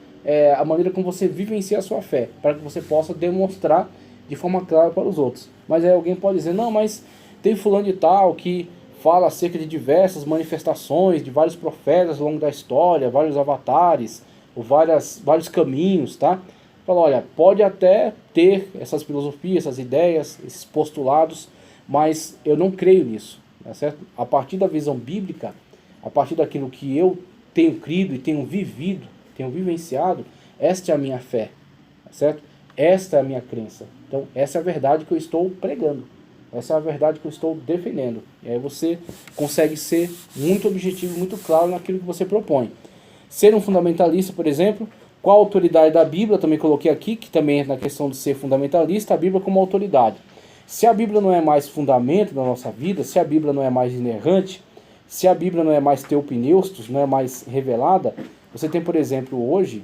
a maneira como você vivencia a sua fé, para que você possa demonstrar de forma clara para os outros. Mas aí alguém pode dizer, não, mas tem fulano de tal que fala acerca de diversas manifestações, de vários profetas ao longo da história, vários avatares, ou vários caminhos, tá? Fala, olha, pode até ter essas filosofias, essas ideias, esses postulados, mas eu não creio nisso, tá certo? A partir da visão bíblica, a partir daquilo que eu tenho crido e tenho vivido, tenho vivenciado, esta é a minha fé, tá certo? Esta é a minha crença. Então, essa é a verdade que eu estou pregando. Essa é a verdade que eu estou defendendo. E aí você consegue ser muito objetivo, muito claro naquilo que você propõe. Ser um fundamentalista, por exemplo, qual a autoridade da Bíblia, também coloquei aqui, que também é na questão de ser fundamentalista, a Bíblia como autoridade. Se a Bíblia não é mais fundamento da nossa vida, se a Bíblia não é mais inerrante, se a Bíblia não é mais teopneustos, não é mais revelada, você tem, por exemplo, hoje,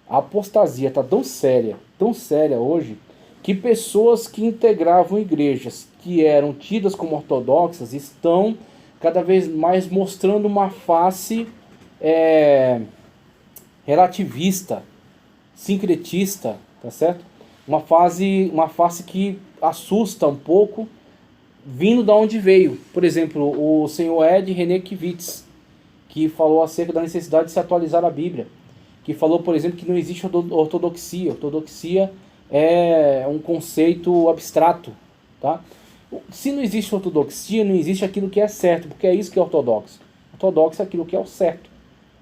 a apostasia está tão séria hoje, que pessoas que integravam igrejas que eram tidas como ortodoxas estão cada vez mais mostrando uma face relativista, sincretista, tá certo? Uma face que assusta um pouco, vindo da onde veio. Por exemplo, o senhor Ed René Kivitz, que falou acerca da necessidade de se atualizar a Bíblia, que falou, por exemplo, que não existe ortodoxia. Ortodoxia é um conceito abstrato, tá? Se não existe ortodoxia, não existe aquilo que é certo, porque é isso que é ortodoxo. Ortodoxo é aquilo que é o certo.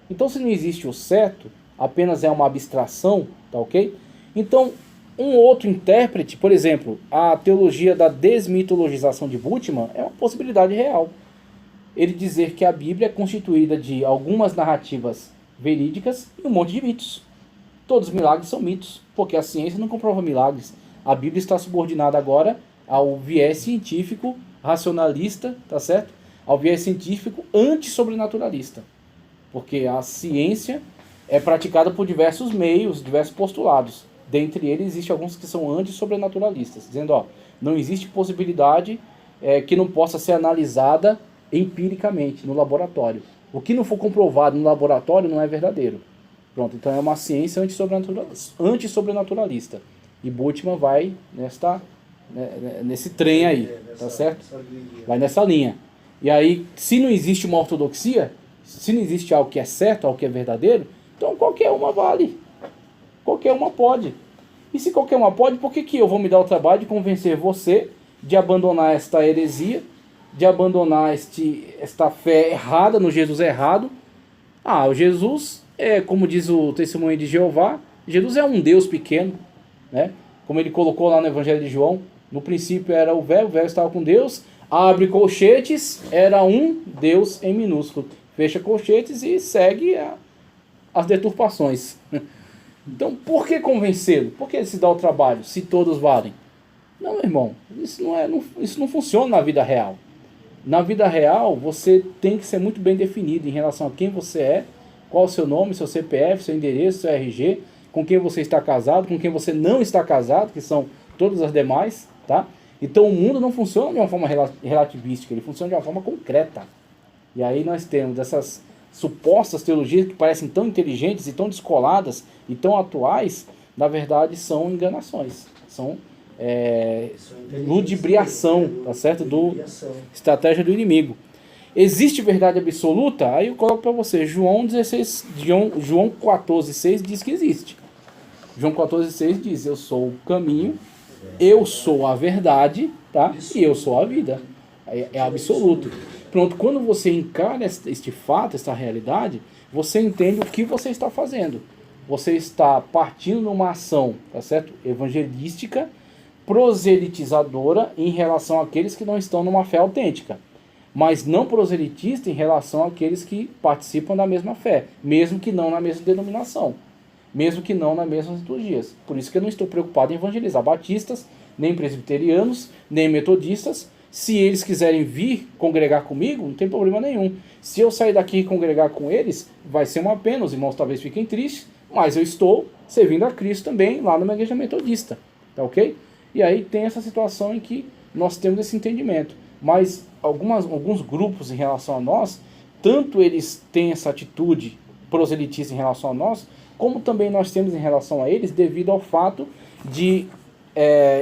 Então, se não existe o certo, apenas é uma abstração, tá ok? Então, um outro intérprete, por exemplo, a teologia da desmitologização de Bultmann é uma possibilidade real. Ele dizer que a Bíblia é constituída de algumas narrativas verídicas e um monte de mitos. Todos os milagres são mitos, porque a ciência não comprova milagres. A Bíblia está subordinada agora ao viés científico racionalista, tá certo? Ao viés científico antissobrenaturalista. Porque a ciência é praticada por diversos meios, diversos postulados. Dentre eles, existem alguns que são anti-sobrenaturalistas, dizendo, ó, não existe possibilidade que não possa ser analisada empiricamente no laboratório. O que não for comprovado no laboratório não é verdadeiro. Pronto, então é uma ciência anti-sobrenaturalista. E Bultmann vai nesse trem aí, tá certo? Vai nessa linha. E aí, se não existe uma ortodoxia, se não existe algo que é certo, algo que é verdadeiro, então qualquer uma vale. Qualquer uma pode. E se qualquer uma pode, por que eu vou me dar o trabalho de convencer você de abandonar esta heresia, de abandonar esta fé errada no Jesus errado? Ah, o Jesus como diz o Testemunho de Jeová, Jesus é um Deus pequeno, né? Como ele colocou lá no Evangelho de João, no princípio era o verbo estava com Deus, abre colchetes, era um Deus em minúsculo. Fecha colchetes e segue as deturpações. Então, por que convencê-lo? Por que se dá o trabalho, se todos valem? Não, meu irmão, isso não funciona na vida real. Na vida real, você tem que ser muito bem definido em relação a quem você é, qual o seu nome, seu CPF, seu endereço, seu RG, com quem você está casado, com quem você não está casado, que são todas as demais, tá? Então o mundo não funciona de uma forma relativística, ele funciona de uma forma concreta. E aí nós temos essas supostas teologias que parecem tão inteligentes e tão descoladas e tão atuais, na verdade são enganações, são ludibriação, tá certo? Estratégia do inimigo. Existe verdade absoluta? Aí eu coloco para você, João 14,6 diz que existe. João 14,6 diz, eu sou o caminho, eu sou a verdade, tá? E eu sou a vida. É absoluto. Pronto, quando você encara este fato, esta realidade, você entende o que você está fazendo. Você está partindo numa ação, tá certo? Evangelística, proselitizadora em relação àqueles que não estão numa fé autêntica, mas não proselitista em relação àqueles que participam da mesma fé, mesmo que não na mesma denominação, mesmo que não nas mesmas liturgias. Por isso que eu não estou preocupado em evangelizar batistas, nem presbiterianos, nem metodistas. Se eles quiserem vir congregar comigo, não tem problema nenhum. Se eu sair daqui e congregar com eles, vai ser uma pena, os irmãos talvez fiquem tristes, mas eu estou servindo a Cristo também lá numa igreja metodista, tá ok? E aí tem essa situação em que nós temos esse entendimento. Mas alguns grupos em relação a nós, tanto eles têm essa atitude proselitista em relação a nós, como também nós temos em relação a eles, devido ao fato de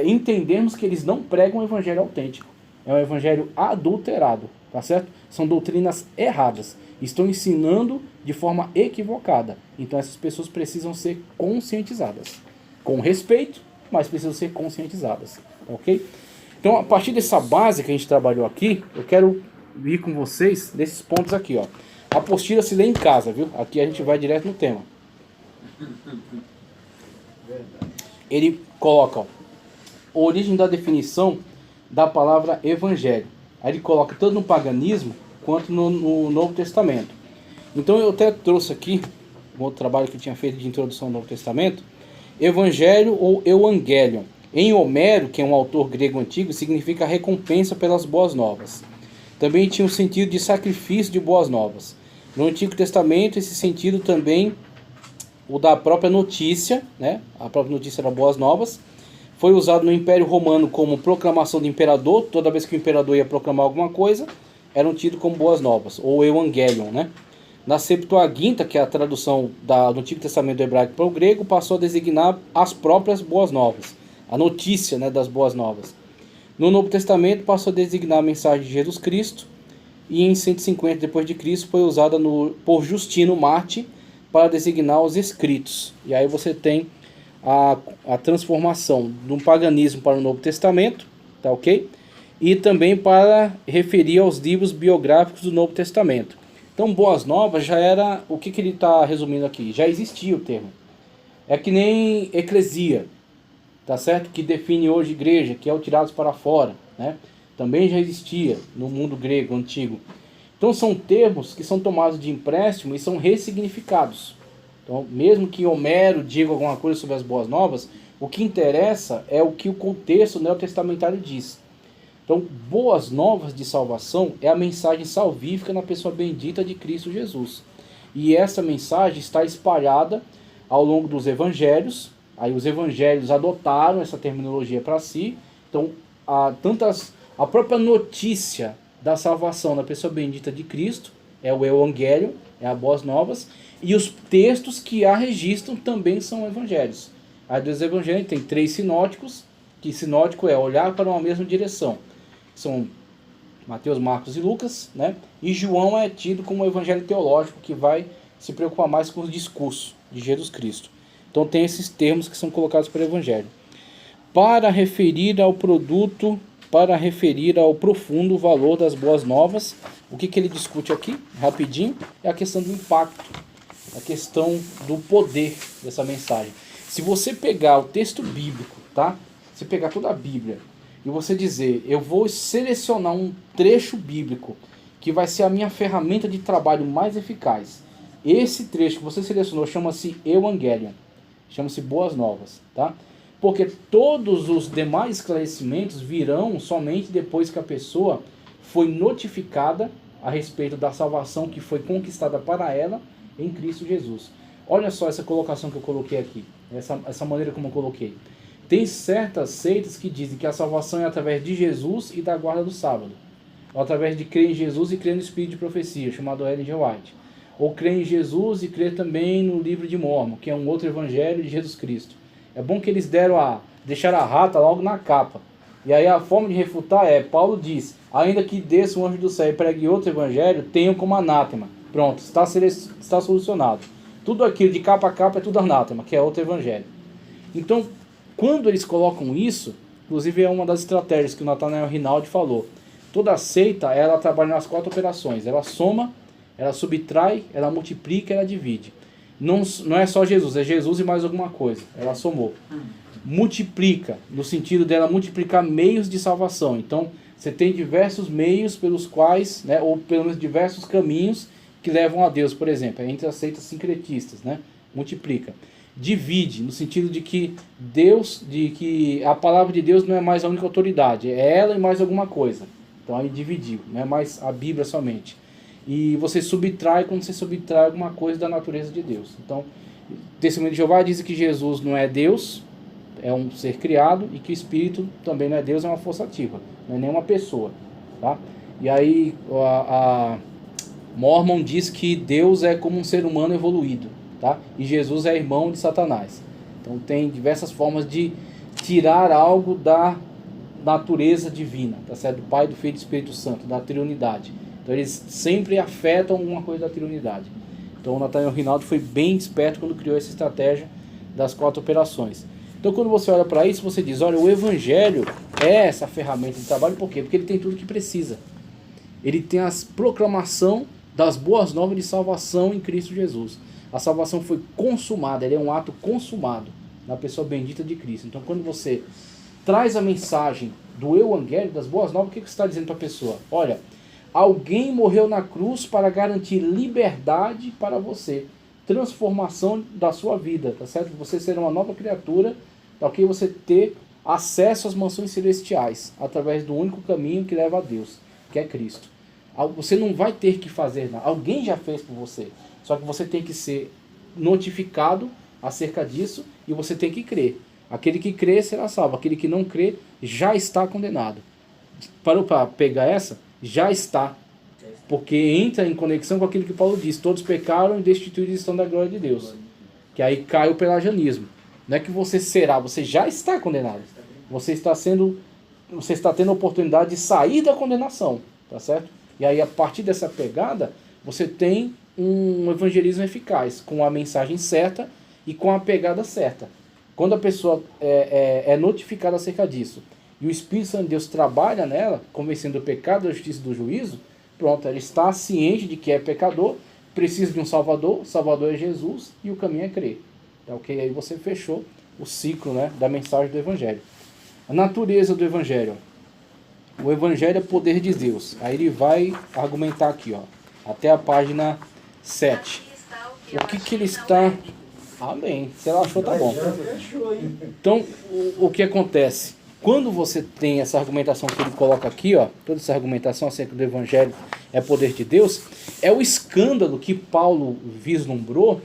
entendermos que eles não pregam o evangelho autêntico. É um evangelho adulterado, tá certo? São doutrinas erradas. Estão ensinando de forma equivocada. Então essas pessoas precisam ser conscientizadas. Com respeito, mas precisam ser conscientizadas, ok? Então, a partir dessa base que a gente trabalhou aqui, eu quero ir com vocês nesses pontos aqui, ó. A apostila se lê em casa, viu? Aqui a gente vai direto no tema. Ele coloca, ó, a origem da definição da palavra evangelho. Aí ele coloca tanto no paganismo quanto no Novo Testamento. Então eu até trouxe aqui um outro trabalho que eu tinha feito de introdução ao Novo Testamento, evangelho ou evangelion. Em Homero, que é um autor grego antigo, significa recompensa pelas boas novas. Também tinha um sentido de sacrifício de boas novas. No Antigo Testamento, esse sentido também, o da própria notícia, né? A própria notícia das boas novas, foi usado no Império Romano como proclamação do imperador. Toda vez que o imperador ia proclamar alguma coisa, eram tidos como boas novas, ou evangelion, né? Na Septuaginta, que é a tradução do Antigo Testamento do hebraico para o grego, passou a designar as próprias boas novas, a notícia, né, das boas novas. No Novo Testamento passou a designar a mensagem de Jesus Cristo, e em 150 depois de Cristo foi usada por Justino Marte para designar os escritos. E aí você tem a transformação de um paganismo para o Novo Testamento, tá ok? E também para referir aos livros biográficos do Novo Testamento. Então, boas novas já era, o que ele está resumindo aqui? Já existia o termo. É que nem eclesia, tá certo? Que define hoje igreja, que é o tirados para fora, né? Também já existia no mundo grego antigo. Então são termos que são tomados de empréstimo e são ressignificados. Então, mesmo que Homero diga alguma coisa sobre as boas novas, o que interessa é o que o contexto neotestamentário diz. Então, boas novas de salvação é a mensagem salvífica na pessoa bendita de Cristo Jesus. E essa mensagem está espalhada ao longo dos evangelhos, Aí os evangelhos adotaram essa terminologia para si. Então, a própria notícia da salvação da pessoa bendita de Cristo é o evangelho, é a boas novas, e os textos que a registram também são evangelhos. Aí dos evangelhos tem 3 sinóticos, que sinótico é olhar para uma mesma direção. São Mateus, Marcos e Lucas, né? E João é tido como um evangelho teológico que vai se preocupar mais com os discursos de Jesus Cristo. Então tem esses termos que são colocados para o evangelho. Para referir ao produto, para referir ao profundo valor das boas novas, o que ele discute aqui, rapidinho, é a questão do impacto, a questão do poder dessa mensagem. Se você pegar o texto bíblico, tá? Se pegar toda a Bíblia e você dizer, eu vou selecionar um trecho bíblico que vai ser a minha ferramenta de trabalho mais eficaz. Esse trecho que você selecionou chama-se Evangelion, chama-se Boas Novas, tá? Porque todos os demais esclarecimentos virão somente depois que a pessoa foi notificada a respeito da salvação que foi conquistada para ela em Cristo Jesus. Olha só essa colocação que eu coloquei aqui, essa maneira como eu coloquei. Tem certas seitas que dizem que a salvação é através de Jesus e da guarda do sábado, ou através de crer em Jesus e crer no Espírito de Profecia, chamado Ellen G. White, ou crer em Jesus e crer também no livro de Mórmon, que é um outro evangelho de Jesus Cristo. É bom que eles deixaram a rata logo na capa. E aí a forma de refutar Paulo diz, ainda que desça um anjo do céu e pregue outro evangelho, tenham como anátema. Pronto, está solucionado. Tudo aquilo de capa a capa é tudo anátema, que é outro evangelho. Então, quando eles colocam isso, inclusive é uma das estratégias que o Nathanael Rinaldi falou, toda seita, ela trabalha nas 4 operações. Ela soma, ela subtrai, ela multiplica, ela divide. Não é só Jesus, é Jesus e mais alguma coisa. Ela somou. Multiplica, no sentido dela multiplicar meios de salvação. Então, você tem diversos meios pelos quais, né, ou pelo menos diversos caminhos que levam a Deus, por exemplo, entre as seitas sincretistas, né? Multiplica. Divide, no sentido de que a palavra de Deus não é mais a única autoridade, é ela e mais alguma coisa. Então aí dividiu, não é mais a Bíblia somente. E você subtrai quando você subtrai alguma coisa da natureza de Deus. Então, o Testemunho de Jeová diz que Jesus não é Deus, é um ser criado, e que o Espírito também não é Deus, é uma força ativa, não é nenhuma pessoa, tá? E aí a Mormon diz que Deus é como um ser humano evoluído, tá? E Jesus é irmão de Satanás. Então tem diversas formas de tirar algo da natureza divina, tá certo? Do Pai, do Filho e do Espírito Santo, da triunidade. Então eles sempre afetam alguma coisa da triunidade. Então o Nathanael Rinaldi foi bem esperto quando criou essa estratégia das 4 operações. Então quando você olha para isso, você diz, olha, o Evangelho é essa ferramenta de trabalho, por quê? Porque ele tem tudo que precisa. Ele tem a proclamação das boas novas de salvação em Cristo Jesus. A salvação foi consumada, ele é um ato consumado na pessoa bendita de Cristo. Então quando você traz a mensagem do Evangelho, das boas novas, o que você está dizendo para a pessoa? Olha, alguém morreu na cruz para garantir liberdade para você, transformação da sua vida, tá certo? Você ser uma nova criatura, para que você ter acesso às mansões celestiais, através do único caminho que leva a Deus, que é Cristo. Você não vai ter que fazer nada, alguém já fez por você, só que você tem que ser notificado acerca disso e você tem que crer. Aquele que crê será salvo, aquele que não crê já está condenado. Parou para pegar essa? Já está, porque entra em conexão com aquilo que Paulo diz, todos pecaram e destituídos estão da glória de Deus, que aí cai o pelagianismo. Não é que você será, você já está condenado. Você está tendo a oportunidade de sair da condenação, tá certo? E aí a partir dessa pegada, você tem um evangelismo eficaz, com a mensagem certa e com a pegada certa. Quando a pessoa é notificada acerca disso, e o Espírito Santo de Deus trabalha nela, convencendo do pecado, da justiça e do juízo, pronto, ela está ciente de que é pecador, precisa de um Salvador, o Salvador é Jesus, e o caminho é crer. Então, ok, aí você fechou o ciclo, né, da mensagem do Evangelho. A natureza do Evangelho. O Evangelho é poder de Deus. Aí ele vai argumentar aqui, ó, até a página 7. O que ele está... Amém. Se ela achou, tá bom. Então, o que acontece? Quando você tem essa argumentação que ele coloca aqui, ó, toda essa argumentação acerca do Evangelho é poder de Deus, é o escândalo que Paulo vislumbrou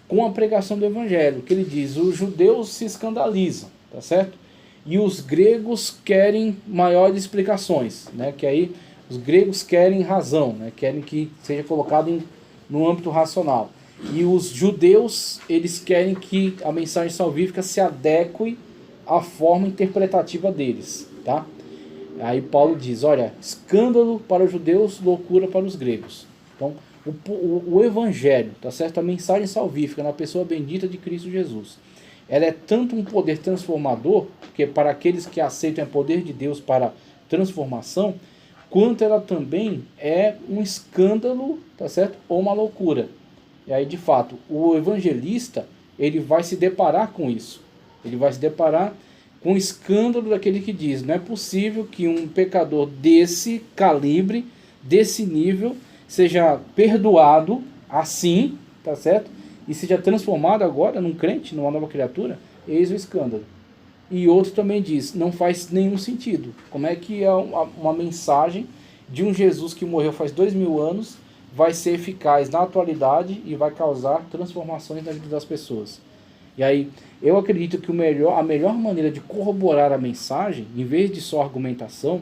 com a pregação do evangelho, que ele diz, os judeus se escandalizam, tá certo? E os gregos querem maiores explicações, né? Que aí os gregos querem razão, né? Querem que seja colocado no âmbito racional. E os judeus, eles querem que a mensagem salvífica se adeque à forma interpretativa deles, tá? Aí Paulo diz, olha, escândalo para os judeus, loucura para os gregos. Então, o evangelho, tá certo? A mensagem salvífica na pessoa bendita de Cristo Jesus, ela é tanto um poder transformador, que para aqueles que aceitam é poder de Deus para transformação, quanto ela também é um escândalo, tá certo? Ou uma loucura. E aí, de fato, o evangelista, ele vai se deparar com isso. Ele vai se deparar com o escândalo daquele que diz, não é possível que um pecador desse calibre, desse nível, seja perdoado assim, tá certo? E seja transformado agora num crente, numa nova criatura. Eis o escândalo. E outro também diz, não faz nenhum sentido. Como é que é uma mensagem de um Jesus que morreu faz 2000 anos vai ser eficaz na atualidade e vai causar transformações na vida das pessoas? E aí, eu acredito que a melhor maneira de corroborar a mensagem, em vez de só argumentação,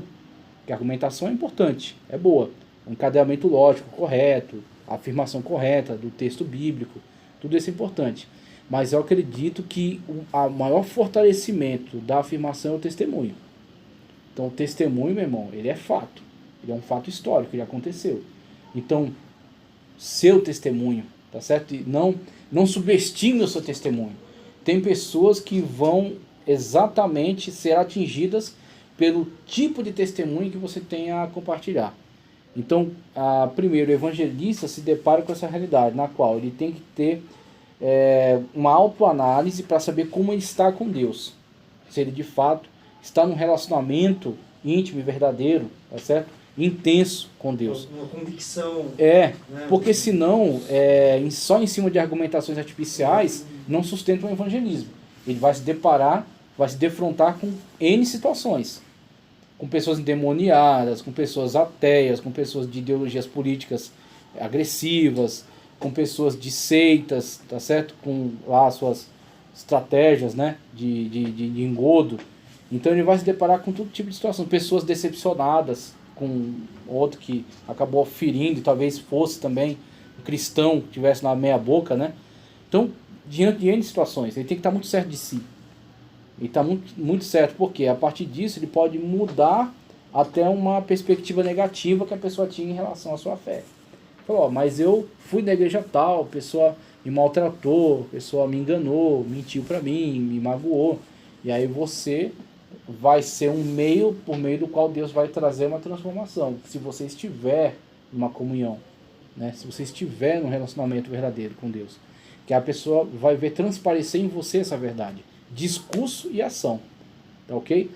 que a argumentação é importante, é boa, um encadeamento lógico correto, a afirmação correta do texto bíblico, tudo isso é importante. Mas eu acredito que o maior fortalecimento da afirmação é o testemunho. Então o testemunho, meu irmão, ele é fato. Ele é um fato histórico, ele aconteceu. Então, seu testemunho, tá certo? E não subestime o seu testemunho. Tem pessoas que vão exatamente ser atingidas pelo tipo de testemunho que você tem a compartilhar. Então, primeiro, o evangelista se depara com essa realidade, na qual ele tem que ter uma autoanálise para saber como ele está com Deus. Se ele, de fato, está num relacionamento íntimo e verdadeiro, tá certo? Intenso com Deus. Uma convicção. Né? Porque senão, só em cima de argumentações artificiais, não sustenta o evangelismo. Ele vai se deparar, vai se defrontar com N situações. Com pessoas endemoniadas, com pessoas ateias, com pessoas de ideologias políticas agressivas, com pessoas de seitas, tá certo? Com lá suas estratégias, né? de engodo. Então ele vai se deparar com todo tipo de situação. Pessoas decepcionadas com outro que acabou ferindo, e talvez fosse também um cristão que estivesse na meia boca, né? Então, diante de N situações, ele tem que estar muito certo de si. Ele está muito certo, porque a partir disso ele pode mudar até uma perspectiva negativa que a pessoa tinha em relação à sua fé. Falou, mas eu fui da igreja tal, a pessoa me maltratou, a pessoa me enganou, mentiu para mim, me magoou. E aí você vai ser um meio por meio do qual Deus vai trazer uma transformação. Se você estiver numa comunhão, né? Se você estiver num relacionamento verdadeiro com Deus, que a pessoa vai ver transparecer em você essa verdade. Discurso e ação, tá ok?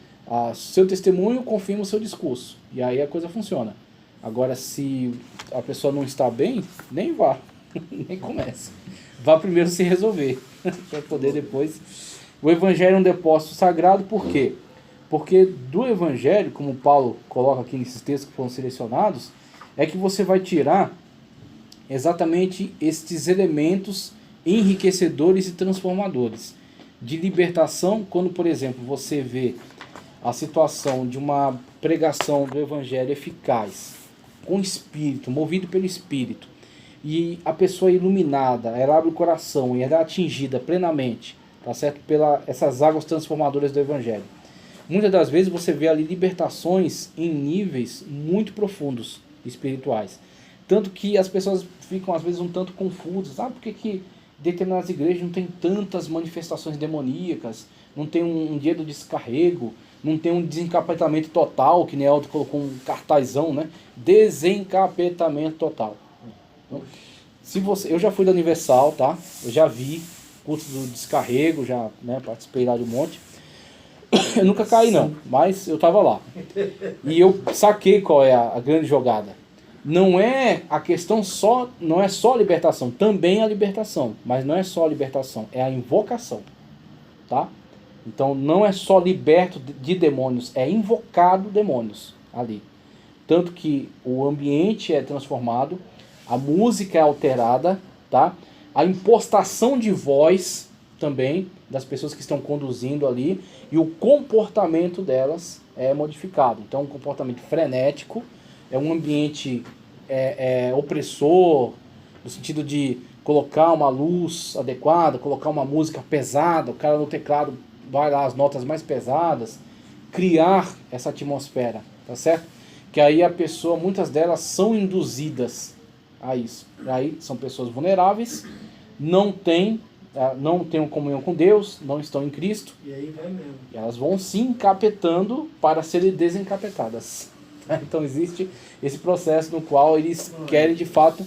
Seu testemunho confirma o seu discurso, e aí a coisa funciona. Agora, se a pessoa não está bem, nem vá, nem comece. Vá primeiro se resolver, para poder depois... O evangelho é um depósito sagrado, por quê? Porque do evangelho, como Paulo coloca aqui nesses textos que foram selecionados, é que você vai tirar exatamente estes elementos enriquecedores e transformadores. De libertação, quando, por exemplo, você vê a situação de uma pregação do evangelho eficaz, com espírito, movido pelo espírito, e a pessoa é iluminada, ela abre o coração e ela é atingida plenamente, tá certo? Essas águas transformadoras do evangelho. Muitas das vezes você vê ali libertações em níveis muito profundos espirituais. Tanto que as pessoas ficam às vezes um tanto confusas. Por que determinadas igrejas não tem tantas manifestações demoníacas, não tem um dia do descarrego, não tem um desencapetamento total, que Nelton colocou um cartazão, né? Desencapetamento total. Então, eu já fui da Universal, tá? Eu já vi culto do descarrego, já, né, participei lá de um monte. Eu nunca caí não, mas eu tava lá. E eu saquei qual é a grande jogada. Não é a questão não é só a libertação, também a libertação, mas não é só a libertação, é a invocação, tá? Então não é só liberto de demônios, é invocado demônios ali. Tanto que o ambiente é transformado, a música é alterada, tá? a impostação de voz também das pessoas que estão conduzindo ali, e o comportamento delas é modificado. Então, um comportamento frenético, é um ambiente opressor, no sentido de colocar uma luz adequada, colocar uma música pesada, o cara no teclado vai lá as notas mais pesadas, criar essa atmosfera, tá certo? Que aí a pessoa, muitas delas são induzidas a isso. Aí são pessoas vulneráveis, não têm comunhão com Deus, não estão em Cristo. E aí vai mesmo. E elas vão se encapetando para serem desencapetadas. Então existe esse processo no qual eles querem de fato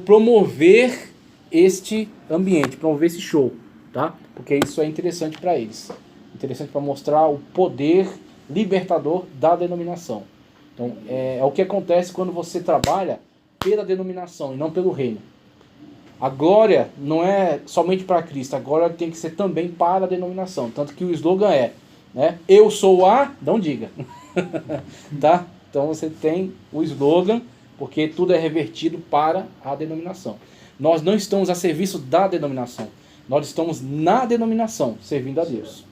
promover este ambiente, promover esse show, tá? Porque isso é interessante para eles. Interessante para mostrar o poder libertador da denominação. Então é o que acontece quando você trabalha pela denominação e não pelo reino. A glória não é somente para Cristo, a glória tem que ser também para a denominação. Tanto que o slogan é, né, eu sou a, não diga. Tá? Então você tem o slogan, porque tudo é revertido para a denominação. Nós não estamos a serviço da denominação, nós estamos na denominação, servindo a Deus,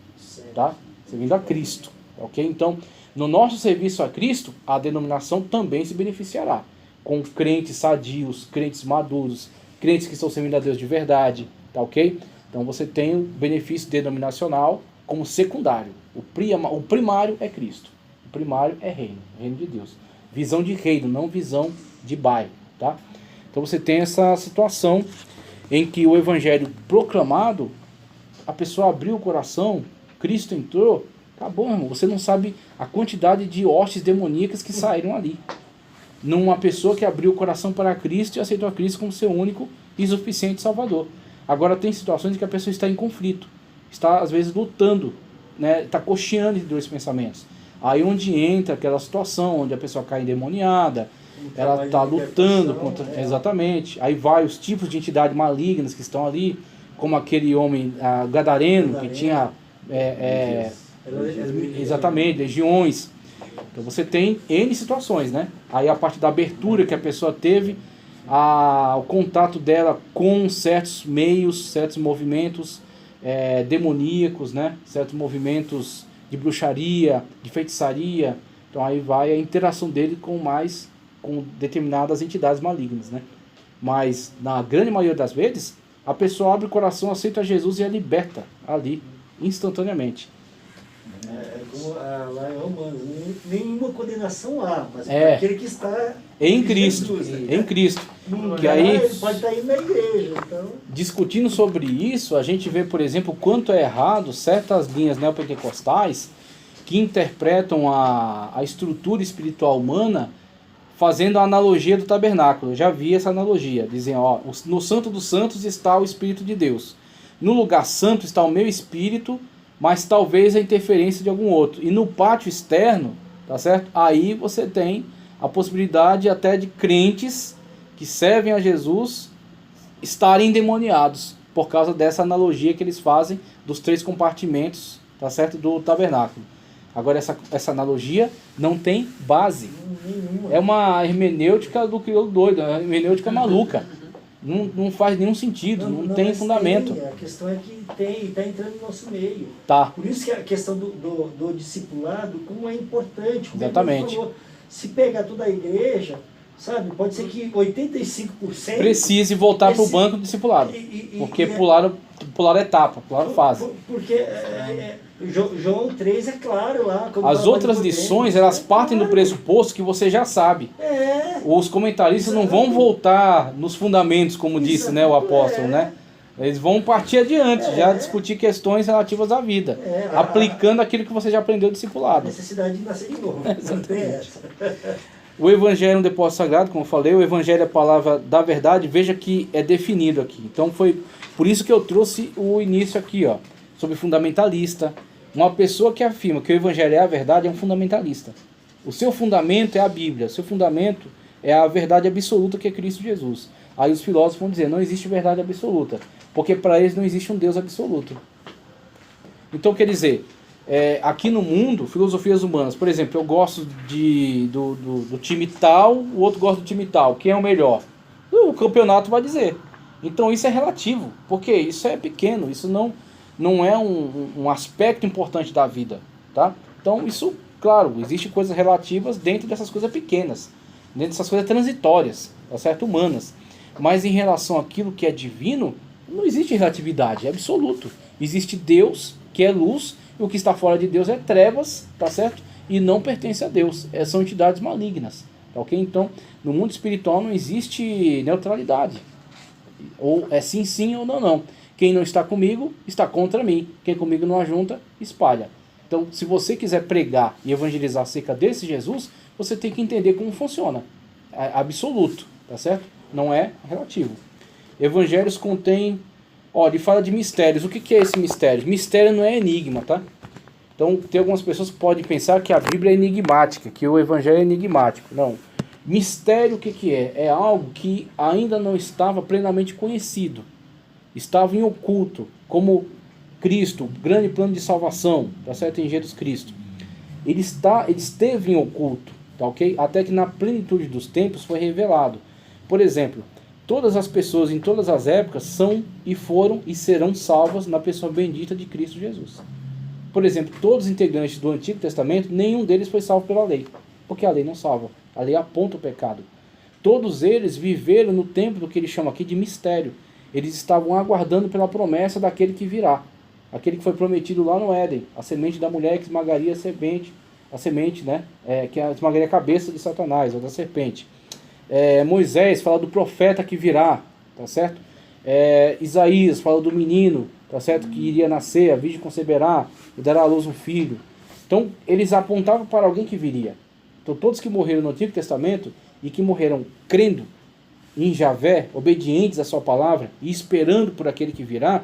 tá? Servindo a Cristo, ok? Então, no nosso serviço a Cristo, a denominação também se beneficiará, com crentes sadios, crentes maduros, crentes que estão servindo a Deus de verdade, tá ok? Então você tem o benefício denominacional como secundário. O primário é Cristo. O primário é reino de Deus. Visão de reino, não visão de bairro, tá? Então você tem essa situação em que o evangelho proclamado, a pessoa abriu o coração, Cristo entrou, acabou, irmão. Você não sabe a quantidade de hostes demoníacas que saíram ali. Numa pessoa que abriu o coração para Cristo e aceitou a Cristo como seu único e suficiente Salvador. Agora tem situações em que a pessoa está em conflito, está às vezes lutando, né, está cocheando entre dois pensamentos. Aí onde entra aquela situação onde a pessoa cai endemoniada, ela está lutando contra... Exatamente. Aí vai os tipos de entidades malignas que estão ali, como aquele homem gadareno, que tinha exatamente, legiões. Então você tem N situações, né? Aí a parte da abertura que a pessoa teve, o contato dela com certos meios, certos movimentos demoníacos, né? Certos movimentos de bruxaria, de feitiçaria. Então aí vai a interação dele com determinadas entidades malignas, né? Mas na grande maioria das vezes, a pessoa abre o coração, aceita Jesus e é liberta ali, instantaneamente. Como lá em Romanos, nenhuma condenação há, mas para aquele que está em Cristo, Jesus, em Cristo. Que aí, pode estar indo na igreja. Então... Discutindo sobre isso, a gente vê, por exemplo, o quanto é errado certas linhas neopentecostais que interpretam a estrutura espiritual humana fazendo a analogia do tabernáculo. Eu já vi essa analogia, dizem, no Santo dos Santos está o Espírito de Deus. No lugar santo está o meu espírito, mas talvez a interferência de algum outro. E no pátio externo, tá certo? Aí você tem a possibilidade até de crentes que servem a Jesus estarem endemoniados por causa dessa analogia que eles fazem dos 3 compartimentos, tá certo? Do tabernáculo. Agora essa analogia não tem base. É uma hermenêutica do crioulo doido, é uma hermenêutica maluca. Não faz nenhum sentido, não tem fundamento. A questão é que está entrando no nosso meio. Tá. Por isso que a questão do discipulado, como é importante. Como exatamente. Falou, se pegar toda a igreja, sabe, pode ser que 85% precise voltar para o banco do discipulado. Porque pularam etapa, pularam fase. Porque João 3 é claro lá. As outras lições, elas partem do pressuposto que você já sabe. Os comentaristas não vão voltar nos fundamentos, como disse, né, o apóstolo, né? Eles vão partir adiante, já discutir questões relativas à vida, aplicando aquilo que você já aprendeu do discipulado. A necessidade de nascer de novo. Exatamente. O evangelho é um depósito sagrado, como eu falei, o evangelho é a palavra da verdade, veja que é definido aqui. Então foi por isso que eu trouxe o início aqui, ó, sobre fundamentalista. Uma pessoa que afirma que o evangelho é a verdade é um fundamentalista. O seu fundamento é a Bíblia, o seu fundamento é a verdade absoluta que é Cristo Jesus. Aí os filósofos vão dizer, não existe verdade absoluta, porque para eles não existe um Deus absoluto. Então quer dizer, aqui no mundo, filosofias humanas, por exemplo, eu gosto do time tal, o outro gosta do time tal, quem é o melhor? O campeonato vai dizer. Então isso é relativo, porque isso é pequeno, isso não é um aspecto importante da vida, tá? Então isso, claro, existem coisas relativas dentro dessas coisas pequenas, dentro dessas coisas transitórias, tá certo? Humanas. Mas em relação àquilo que é divino, não existe relatividade, é absoluto. Existe Deus, que é luz, e o que está fora de Deus é trevas, tá certo? E não pertence a Deus, são entidades malignas, tá ok? Então, no mundo espiritual não existe neutralidade. Ou é sim, sim ou não, não. Quem não está comigo, está contra mim. Quem comigo não ajunta, espalha. Então, se você quiser pregar e evangelizar acerca desse Jesus, você tem que entender como funciona. É absoluto, tá certo? Não é relativo. Evangelhos contém... Ó, ele fala de mistérios. O que é esse mistério? Mistério não é enigma, tá? Então, tem algumas pessoas que podem pensar que a Bíblia é enigmática, que o Evangelho é enigmático. Não. Mistério o que é? É algo que ainda não estava plenamente conhecido. Estava em oculto, como Cristo, o grande plano de salvação, tá certo? Em Jesus Cristo. Ele esteve em oculto, tá ok? Até que na plenitude dos tempos foi revelado. Por exemplo, todas as pessoas em todas as épocas são e foram e serão salvas na pessoa bendita de Cristo Jesus. Por exemplo, todos os integrantes do Antigo Testamento, nenhum deles foi salvo pela lei, porque a lei não salva, a lei aponta o pecado. Todos eles viveram no tempo do que ele chama aqui de mistério. Eles estavam aguardando pela promessa daquele que virá, aquele que foi prometido lá no Éden, a semente da mulher que esmagaria a semente, né, que esmagaria a cabeça de Satanás, ou da serpente. Moisés fala do profeta que virá, tá certo? Isaías fala do menino, tá certo? Que iria nascer, a virgem conceberá e dará à luz um filho. Então, eles apontavam para alguém que viria. Então, todos que morreram no Antigo Testamento e que morreram crendo em Javé, obedientes à sua palavra e esperando por aquele que virá,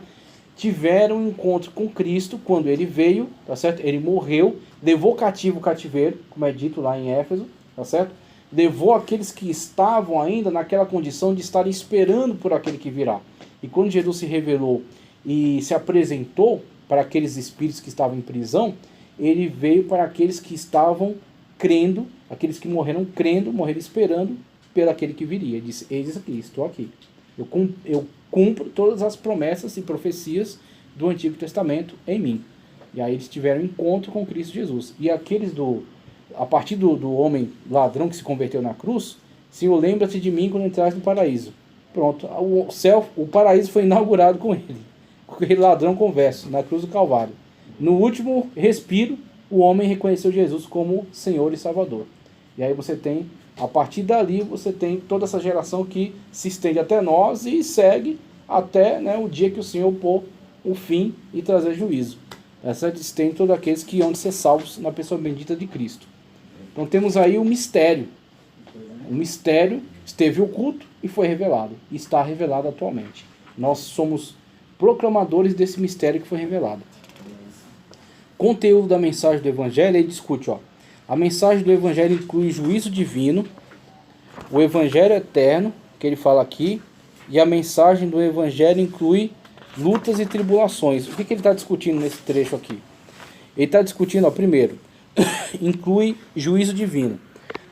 tiveram um encontro com Cristo quando ele veio, tá certo? Ele morreu, levou cativo o cativeiro, como é dito lá em Éfeso, tá certo? Levou aqueles que estavam ainda naquela condição de estar esperando por aquele que virá. E quando Jesus se revelou e se apresentou para aqueles espíritos que estavam em prisão, ele veio para aqueles que estavam crendo, aqueles que morreram crendo, morreram esperando pelo aquele que viria. Ele disse, eis aqui, estou aqui. Eu cumpro todas as promessas e profecias do Antigo Testamento em mim. E aí eles tiveram encontro com Cristo Jesus. E aqueles a partir do homem ladrão que se converteu na cruz, Senhor, lembra-te de mim quando entraste no paraíso. Pronto, o paraíso foi inaugurado com ele, com aquele ladrão converso, na cruz do Calvário. No último respiro, o homem reconheceu Jesus como Senhor e Salvador. E aí você tem, a partir dali, você tem toda essa geração que se estende até nós e segue até, né, o dia que o Senhor pôr o fim e trazer juízo. Essa estende todos aqueles que hão de ser salvos na pessoa bendita de Cristo. Então temos aí o mistério. O mistério esteve oculto e foi revelado. E está revelado atualmente. Nós somos proclamadores desse mistério que foi revelado. Conteúdo da mensagem do Evangelho, ele discute, ó. A mensagem do Evangelho inclui juízo divino, o Evangelho eterno, que ele fala aqui, e a mensagem do Evangelho inclui lutas e tribulações. O que ele está discutindo nesse trecho aqui? Ele está discutindo, ó, primeiro, inclui juízo divino.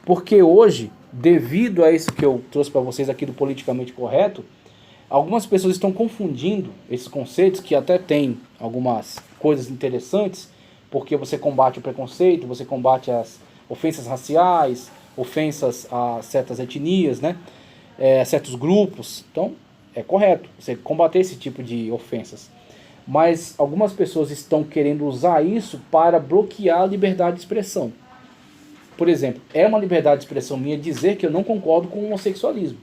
Porque hoje, devido a isso que eu trouxe para vocês aqui do politicamente correto, algumas pessoas estão confundindo esses conceitos, que até tem algumas coisas interessantes, porque você combate o preconceito, você combate as ofensas raciais, ofensas a certas etnias, né? Certos grupos. Então, é correto você combater esse tipo de ofensas. Mas algumas pessoas estão querendo usar isso para bloquear a liberdade de expressão. Por exemplo, é uma liberdade de expressão minha dizer que eu não concordo com o homossexualismo.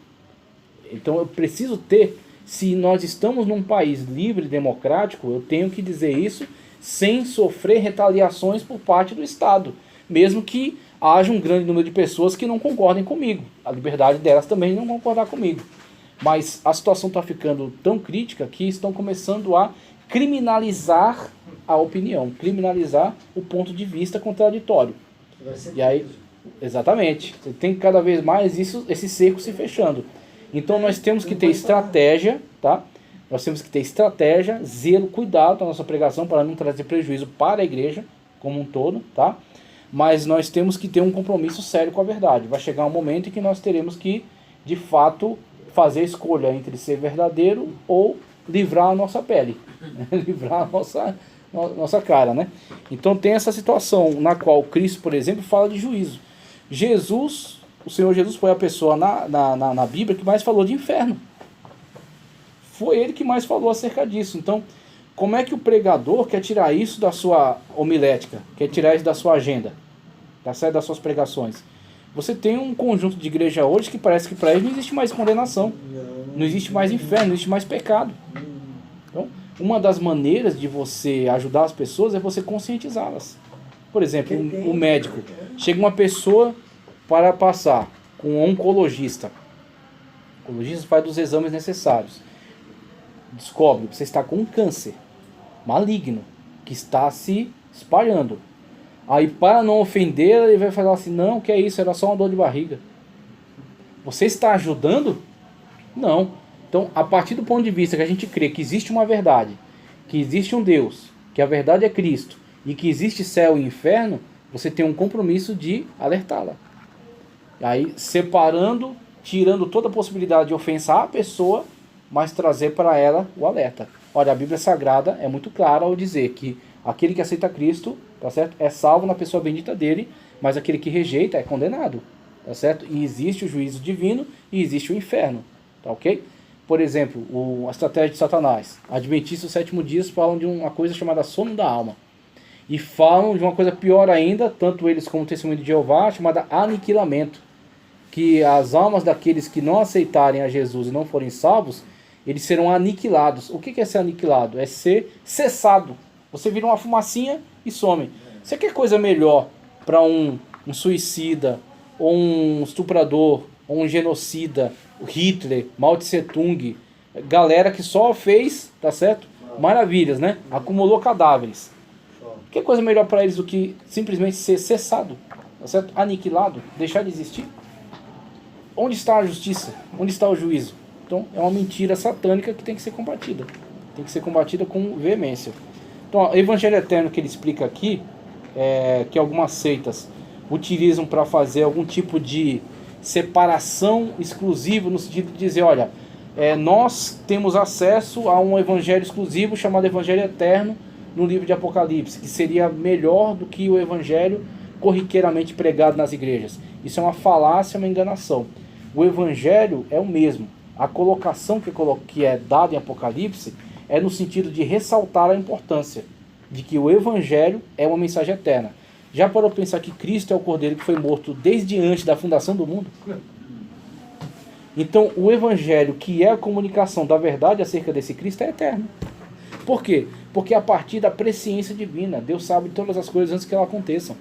Então eu preciso ter, se nós estamos num país livre e democrático, eu tenho que dizer isso sem sofrer retaliações por parte do Estado. Mesmo que haja um grande número de pessoas que não concordem comigo. A liberdade delas também de não concordar comigo. Mas a situação está ficando tão crítica que estão começando a criminalizar a opinião, criminalizar o ponto de vista contraditório. E aí, exatamente, você tem cada vez mais esse cerco se fechando. Então nós temos que ter estratégia, tá? Nós temos que ter estratégia, zelo, cuidado na nossa pregação para não trazer prejuízo para a igreja como um todo, tá? Mas nós temos que ter um compromisso sério com a verdade. Vai chegar um momento em que nós teremos que, de fato, fazer a escolha entre ser verdadeiro ou livrar a nossa pele, né? Livrar a nossa cara, né? Então tem essa situação na qual Cristo, por exemplo, fala de juízo. Jesus, o Senhor Jesus foi a pessoa na Bíblia que mais falou de inferno. Foi ele que mais falou acerca disso. Então, como é que o pregador quer tirar isso da sua homilética, quer tirar isso da sua agenda, tá certo? Das suas pregações? Você tem um conjunto de igreja hoje que parece que para eles não existe mais condenação, não existe mais inferno, não existe mais pecado. Então, uma das maneiras de você ajudar as pessoas é você conscientizá-las. Por exemplo, o médico. Chega uma pessoa para passar com um oncologista. O oncologista faz os exames necessários. Descobre que você está com um câncer maligno que está se espalhando. Aí, para não ofender, ele vai falar assim: não, que é isso, era só uma dor de barriga. Você está ajudando? Não. Então, a partir do ponto de vista que a gente crê que existe uma verdade, que existe um Deus, que a verdade é Cristo, e que existe céu e inferno, você tem um compromisso de alertá-la. Aí, separando, tirando toda a possibilidade de ofensar a pessoa, mas trazer para ela o alerta. Olha, a Bíblia Sagrada é muito clara ao dizer que aquele que aceita Cristo, tá certo, é salvo na pessoa bendita dele, mas aquele que rejeita é condenado, tá certo? E existe o juízo divino e existe o inferno, tá ok? Por exemplo, a estratégia de Satanás. Adventistas dos 7º dias falam de uma coisa chamada sono da alma. E falam de uma coisa pior ainda, tanto eles como o testemunho de Jeová, chamada aniquilamento. Que as almas daqueles que não aceitarem a Jesus e não forem salvos, eles serão aniquilados. O que é ser aniquilado? É ser cessado. Você vira uma fumacinha e some. Você quer coisa melhor para um suicida, ou um estuprador, ou um genocida, o Hitler, Mao Tse Tung, galera que só fez, tá certo? Maravilhas, né? Acumulou cadáveres. Que coisa melhor para eles do que simplesmente ser cessado, tá certo? Aniquilado, deixar de existir? Onde está a justiça? Onde está o juízo? Então, é uma mentira satânica que tem que ser combatida. Tem que ser combatida com veemência. Então, o evangelho eterno que ele explica aqui, que algumas seitas utilizam para fazer algum tipo de separação exclusiva, no sentido de dizer, olha, nós temos acesso a um evangelho exclusivo chamado evangelho eterno no livro de Apocalipse, que seria melhor do que o evangelho corriqueiramente pregado nas igrejas. Isso é uma falácia, uma enganação. O evangelho é o mesmo. A colocação que é dada em Apocalipse é no sentido de ressaltar a importância de que o evangelho é uma mensagem eterna. Já parou para pensar que Cristo é o Cordeiro que foi morto desde antes da fundação do mundo? Então, o evangelho, que é a comunicação da verdade acerca desse Cristo, é eterno. Por quê? Porque a partir da presciência divina, Deus sabe de todas as coisas antes que elas aconteçam.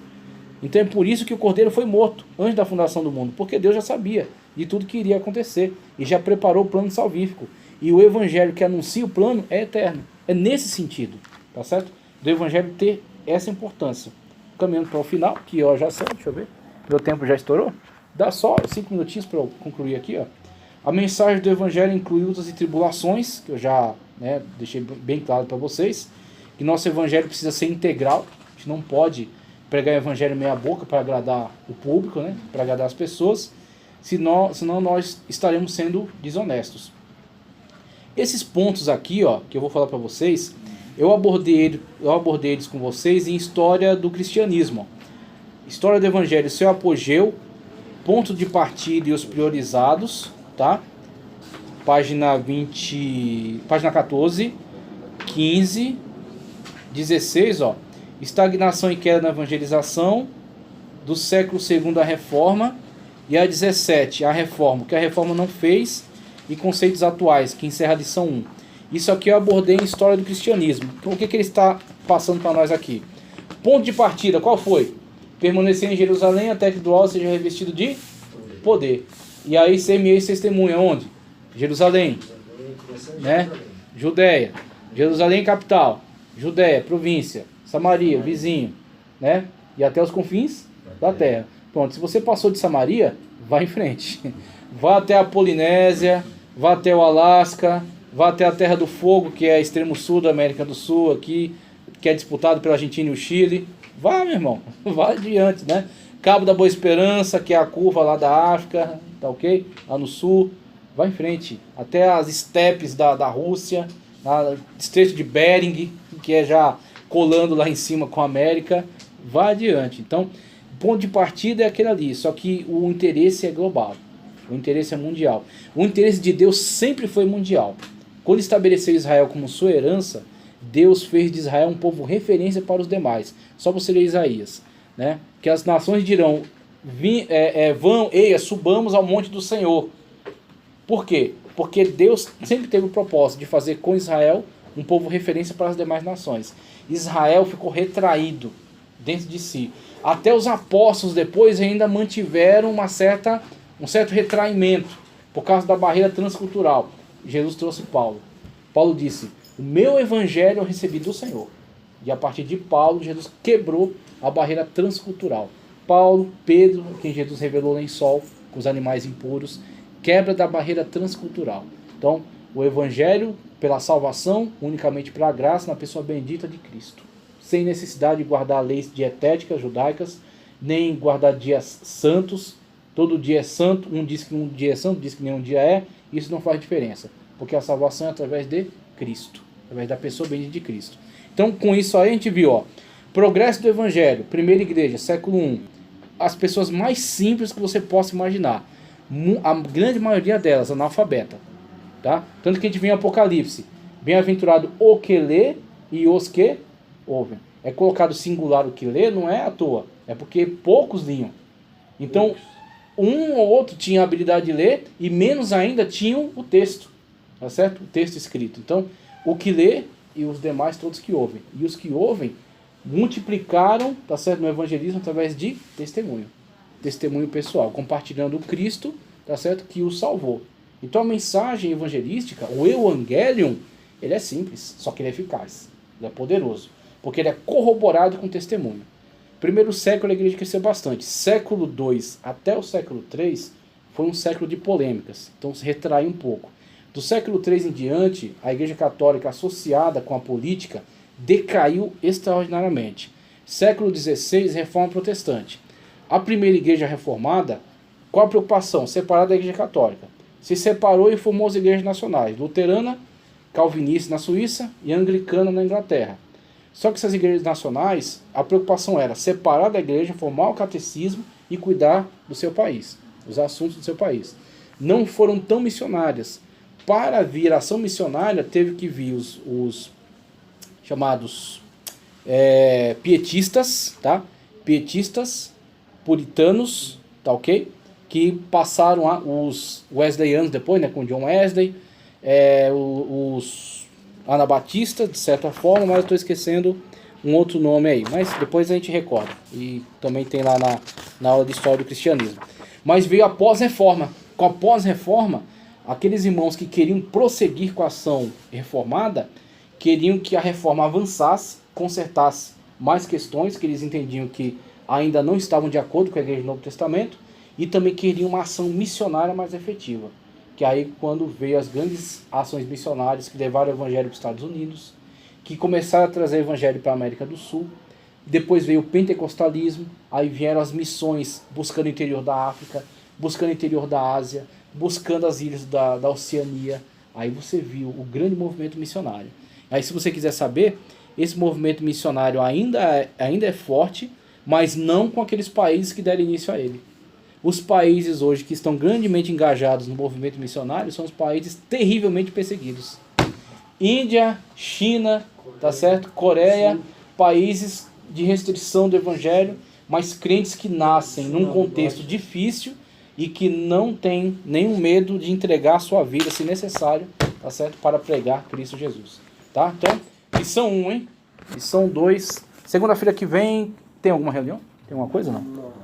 Então é por isso que o Cordeiro foi morto antes da fundação do mundo, porque Deus já sabia de tudo que iria acontecer e já preparou o plano salvífico. E o evangelho que anuncia o plano é eterno. É nesse sentido, tá certo? Do evangelho ter essa importância. Caminhando para o final, que ó, já sei, deixa eu ver, meu tempo já estourou. Dá só 5 minutinhos para eu concluir aqui, ó. A mensagem do evangelho inclui lutas e tribulações, que eu já deixei bem claro para vocês, que nosso evangelho precisa ser integral. A gente não pode pregar o evangelho meia boca para agradar o público, né, para agradar as pessoas, senão nós estaremos sendo desonestos. Esses pontos aqui, ó, que eu vou falar para vocês, eu abordei eles com vocês em História do Cristianismo. História do Evangelho, seu apogeu, ponto de partida e os priorizados, tá? Página 14, 15, 16, ó. Estagnação e queda na evangelização, do século II a Reforma, e a 17, a Reforma, que a Reforma não fez, e conceitos atuais, que encerra a lição 1. Isso aqui eu abordei em História do Cristianismo. Então, o que ele está passando para nós aqui? Ponto de partida, qual foi? Permanecer em Jerusalém até que do alto seja revestido de poder. E aí semeeis testemunha onde? Jerusalém, né? Judéia, Jerusalém capital, Judéia, província, Samaria, vizinho, né? E até os confins da terra. Pronto, se você passou de Samaria, vá em frente. Vá até a Polinésia, vá até o Alasca, vá até a Terra do Fogo, que é extremo sul da América do Sul, aqui, que é disputado pela Argentina e o Chile. Vá, meu irmão, vá adiante, né? Cabo da Boa Esperança, que é a curva lá da África, tá ok? Lá no sul. Vai em frente. Até as estepes da Rússia, Estreito de Bering, que é já colando lá em cima com a América. Vai adiante. Então, o ponto de partida é aquele ali. Só que o interesse é global. O interesse é mundial. O interesse de Deus sempre foi mundial. Quando estabeleceu Israel como sua herança, Deus fez de Israel um povo referência para os demais. Só você ler Isaías, né? Que as nações dirão, subamos ao monte do Senhor. Por quê? Porque Deus sempre teve o propósito de fazer com Israel um povo referência para as demais nações. Israel ficou retraído dentro de si. Até os apóstolos depois ainda mantiveram um certo retraimento por causa da barreira transcultural. Jesus trouxe Paulo. Paulo disse, o meu evangelho eu recebi do Senhor. E a partir de Paulo, Jesus quebrou a barreira transcultural. Paulo, Pedro, quem Jesus revelou o lençol com os animais impuros, quebra da barreira transcultural. Então, o evangelho pela salvação, unicamente pela graça, na pessoa bendita de Cristo. Sem necessidade de guardar leis dietéticas judaicas, nem guardar dias santos. Todo dia é santo, um diz que um dia é santo, diz que nenhum dia é. Isso não faz diferença, porque a salvação é através de Cristo, através da pessoa bendita de Cristo. Então, com isso aí a gente viu, progresso do evangelho, primeira igreja, século I. As pessoas mais simples que você possa imaginar. A grande maioria delas analfabeta, tá? Tanto que a gente vê em Apocalipse, bem-aventurado o que lê e os que ouvem. É colocado singular o que lê, não é à toa, é porque poucos liam. Então, um ou outro tinha a habilidade de ler e menos ainda tinham o texto, tá certo? O texto escrito. Então, o que lê e os demais todos que ouvem. E os que ouvem multiplicaram, tá certo, no evangelismo através de testemunho. Testemunho pessoal, compartilhando o Cristo, tá certo, que o salvou. Então a mensagem evangelística, o Evangelium, ele é simples, só que ele é eficaz, ele é poderoso, porque ele é corroborado com testemunho. Primeiro século a igreja cresceu bastante, século II até o século III foi um século de polêmicas, então se retrai um pouco. Do século III em diante, a igreja católica associada com a política decaiu extraordinariamente. Século XVI, reforma protestante. A primeira igreja reformada, qual a preocupação? Separar da igreja católica. Se separou e formou as igrejas nacionais, luterana, calvinista na Suíça e anglicana na Inglaterra. Só que essas igrejas nacionais, a preocupação era separar da igreja, formar o catecismo e cuidar do seu país, os assuntos do seu país. Não foram tão missionárias. Para vir a ação missionária, teve que vir os chamados pietistas, tá? Pietistas, puritanos, tá ok? Que passaram os wesleyanos depois, né, com John Wesley, os anabatistas, de certa forma, mas eu estou esquecendo um outro nome aí, mas depois a gente recorda, e também tem lá na aula de história do cristianismo. Mas veio a pós-reforma. Com a pós-reforma, aqueles irmãos que queriam prosseguir com a ação reformada, queriam que a reforma avançasse, consertasse mais questões que eles entendiam que ainda não estavam de acordo com a igreja do Novo Testamento, e também queriam uma ação missionária mais efetiva. Que aí quando veio as grandes ações missionárias que levaram o evangelho para os Estados Unidos, que começaram a trazer o evangelho para a América do Sul, depois veio o pentecostalismo, aí vieram as missões buscando o interior da África, buscando o interior da Ásia, buscando as ilhas da Oceania. Aí você viu o grande movimento missionário. Aí se você quiser saber, esse movimento missionário ainda é forte, mas não com aqueles países que deram início a ele. Os países hoje que estão grandemente engajados no movimento missionário são os países terrivelmente perseguidos. Índia, China, tá certo? Coreia, países de restrição do evangelho, mas crentes que nascem num contexto difícil e que não têm nenhum medo de entregar a sua vida, se necessário, tá certo? Para pregar Cristo Jesus. Tá? Então, lição 1, hein? Lição 2. Segunda-feira que vem, tem alguma reunião? Tem alguma coisa, não?